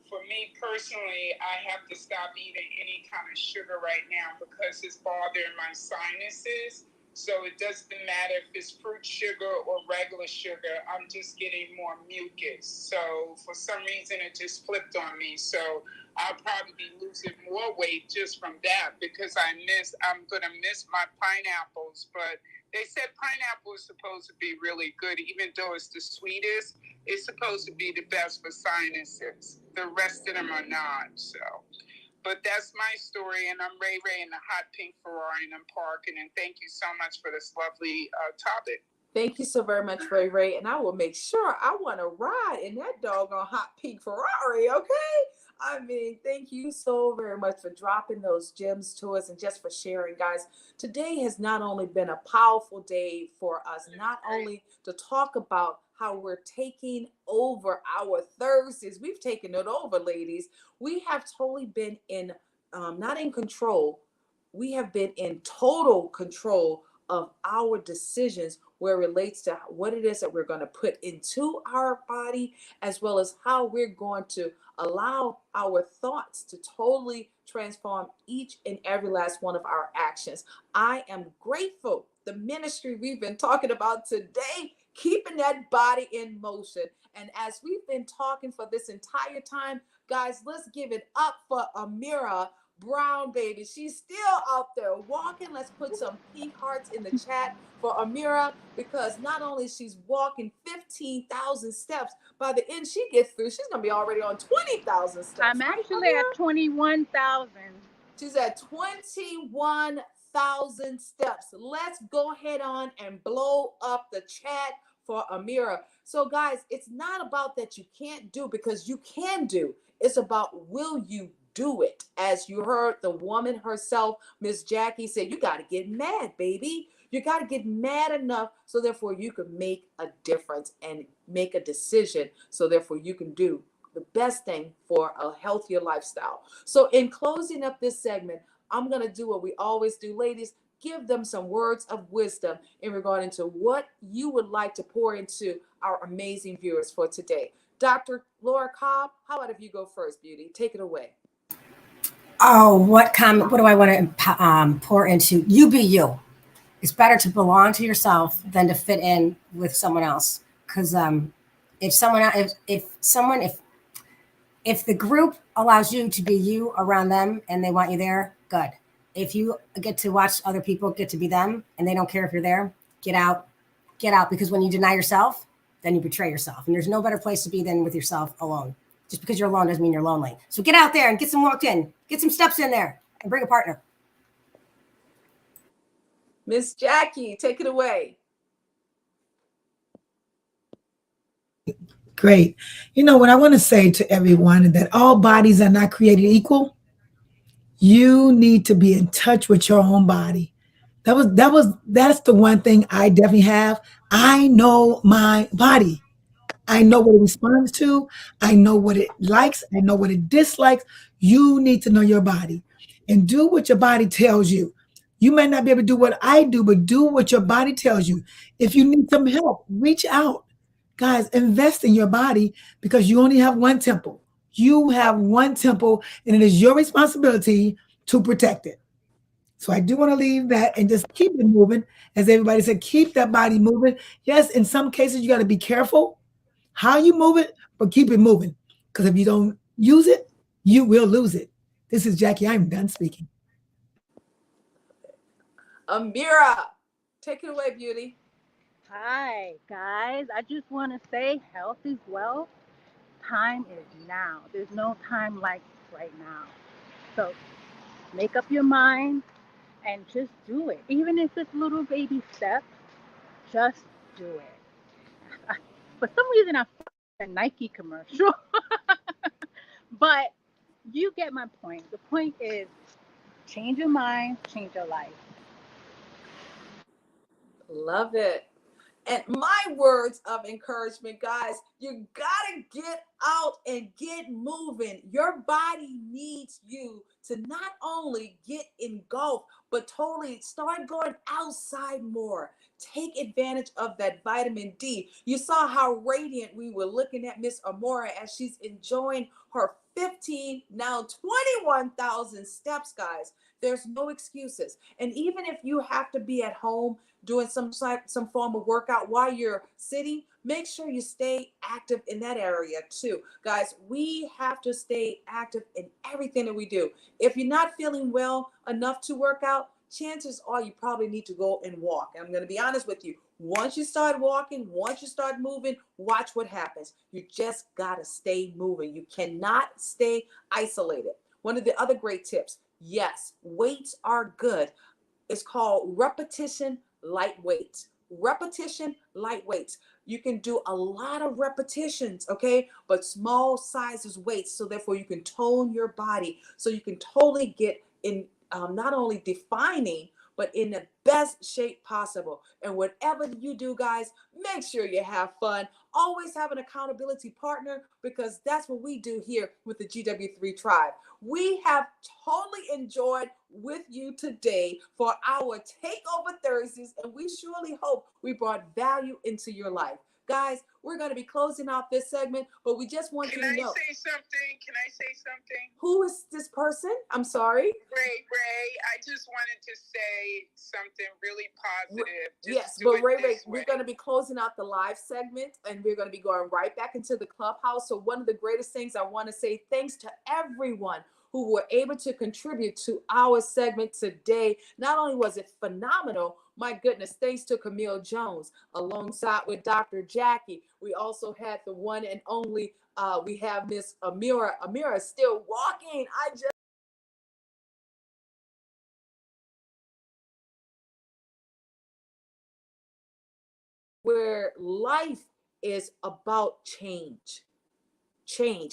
for me personally, I have to stop eating any kind of sugar right now because it's bothering my sinuses. So it doesn't matter if it's fruit sugar or regular sugar. I'm just getting more mucus. So for some reason, it just flipped on me. So I'll probably be losing more weight just from that because I'm going to miss my pineapples. But they said pineapple is supposed to be really good, even though it's the sweetest. It's supposed to be the best for sinuses. The rest of them are not. So, but that's my story, and I'm Ray Ray in the hot pink Ferrari, and I'm parking. And thank you so much for this lovely topic. Thank you so very much, Ray Ray. And I will make sure I want to ride in that doggone hot pink Ferrari, okay? I mean, thank you so very much for dropping those gems to us and just for sharing, guys. Today has not only been a powerful day for us, not only to talk about how we're taking over our Thursdays. We've taken it over, ladies. We have totally been in, not in control. We have been in total control of our decisions where it relates to what it is that we're going to put into our body, as well as how we're going to allow our thoughts to totally transform each and every last one of our actions. I am grateful the ministry we've been talking about today, keeping that body in motion. And as we've been talking for this entire time, guys, let's give it up for Amira Brown, baby. She's still out there walking. Let's put some pink hearts in the chat for Amira, because not only she's walking 15,000 steps, by the end she gets through, she's gonna be already on 20,000 steps. I'm actually at 21,000. She's at 21,000 steps. Let's go ahead on and blow up the chat for Amira. So guys, it's not about that you can't do, because you can do. It's about, will you do it? As you heard the woman herself, Miss Jackie, said, you got to get mad, baby. You got to get mad enough so therefore you can make a difference and make a decision. So therefore you can do the best thing for a healthier lifestyle. So in closing up this segment, I'm going to do what we always do, ladies. Give them some words of wisdom in regard to what you would like to pour into our amazing viewers for today. Dr. Laura Cobb, how about if you go first, beauty? Take it away. Oh, what do I want to pour into? You be you. It's better to belong to yourself than to fit in with someone else. Because if the group allows you to be you around them and they want you there, good. If you get to watch other people get to be them and they don't care if you're there, get out. Get out, because when you deny yourself, then you betray yourself. And there's no better place to be than with yourself alone. Just because you're alone doesn't mean you're lonely. So get out there and get some walk in, get some steps in there, and bring a partner. Miss Jackie, take it away. Great. You know what I want to say to everyone, that all bodies are not created equal. You need to be in touch with your own body. That's the one thing I definitely have. I know my body. I know what it responds to. I know what it likes. I know what it dislikes. You need to know your body and do what your body tells you. You may not be able to do what I do, but do what your body tells you. If you need some help, reach out. Guys, invest in your body, because you only have one temple. You have one temple, and it is your responsibility to protect it. So I do want to leave that and just keep it moving. As everybody said, keep that body moving. Yes, in some cases, you got to be careful how you move it, but keep it moving. Because if you don't use it, you will lose it. This is Jackie. I'm done speaking. Amira, take it away, beauty. Hi, guys. I just want to say health is wealth. Time is now. There's no time like right now. So make up your mind and just do it. Even if it's little baby steps, just do it. For some reason, I found a Nike commercial. But you get my point. The point is, change your mind, change your life. Love it. And my words of encouragement, guys, you gotta get out and get moving. Your body needs you to not only get engulfed, but totally start going outside more. Take advantage of that vitamin D. You saw how radiant we were looking at Miss Amora as she's enjoying her 15, now 21,000 steps, guys. There's no excuses. And even if you have to be at home doing some form of workout while you're sitting, make sure you stay active in that area too. Guys, we have to stay active in everything that we do. If you're not feeling well enough to work out, chances are you probably need to go and walk. And I'm going to be honest with you. Once you start walking, once you start moving, watch what happens. You just got to stay moving. You cannot stay isolated. One of the other great tips, yes, weights are good. It's called repetition light weights. Repetition light weights. You can do a lot of repetitions, okay? But small sizes weights, so therefore you can tone your body, so you can totally get in not only defining, but in the best shape possible. And whatever you do, guys, make sure you have fun. Always have an accountability partner, because that's what we do here with the GW3 Tribe. We have totally enjoyed with you today for our Takeover Thursdays, and we surely hope we brought value into your life. Guys, we're going to be closing out this segment, but we just want you to know. Can I say something? Who is this person? I'm sorry. Ray, I just wanted to say something really positive. Yes, but Ray, we're going to be closing out the live segment, and we're going to be going right back into the clubhouse. So one of the greatest things I want to say, thanks to everyone who were able to contribute to our segment today. Not only was it phenomenal, my goodness, thanks to Camille Jones, alongside with Dr. Jackie. We also had the one and only, we have Miss Amira. Amira is still walking. Where life is about change,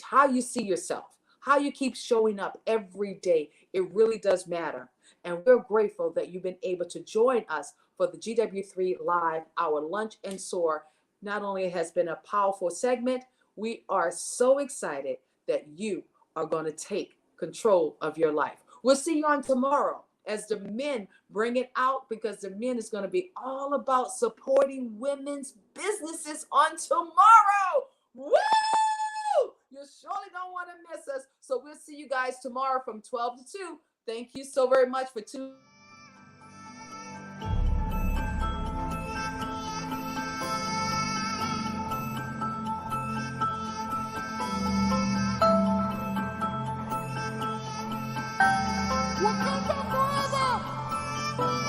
how you see yourself, how you keep showing up every day. It really does matter. And we're grateful that you've been able to join us for the GW3 Live, our Lunch and Soar. Not only has been a powerful segment, we are so excited that you are going to take control of your life. We'll see you on tomorrow as the men bring it out, because the men is going to be all about supporting women's businesses on tomorrow. Woo! You surely don't want to miss us. So we'll see you guys tomorrow from 12 to 2. Thank you so very much for tuning. Wakanda forever!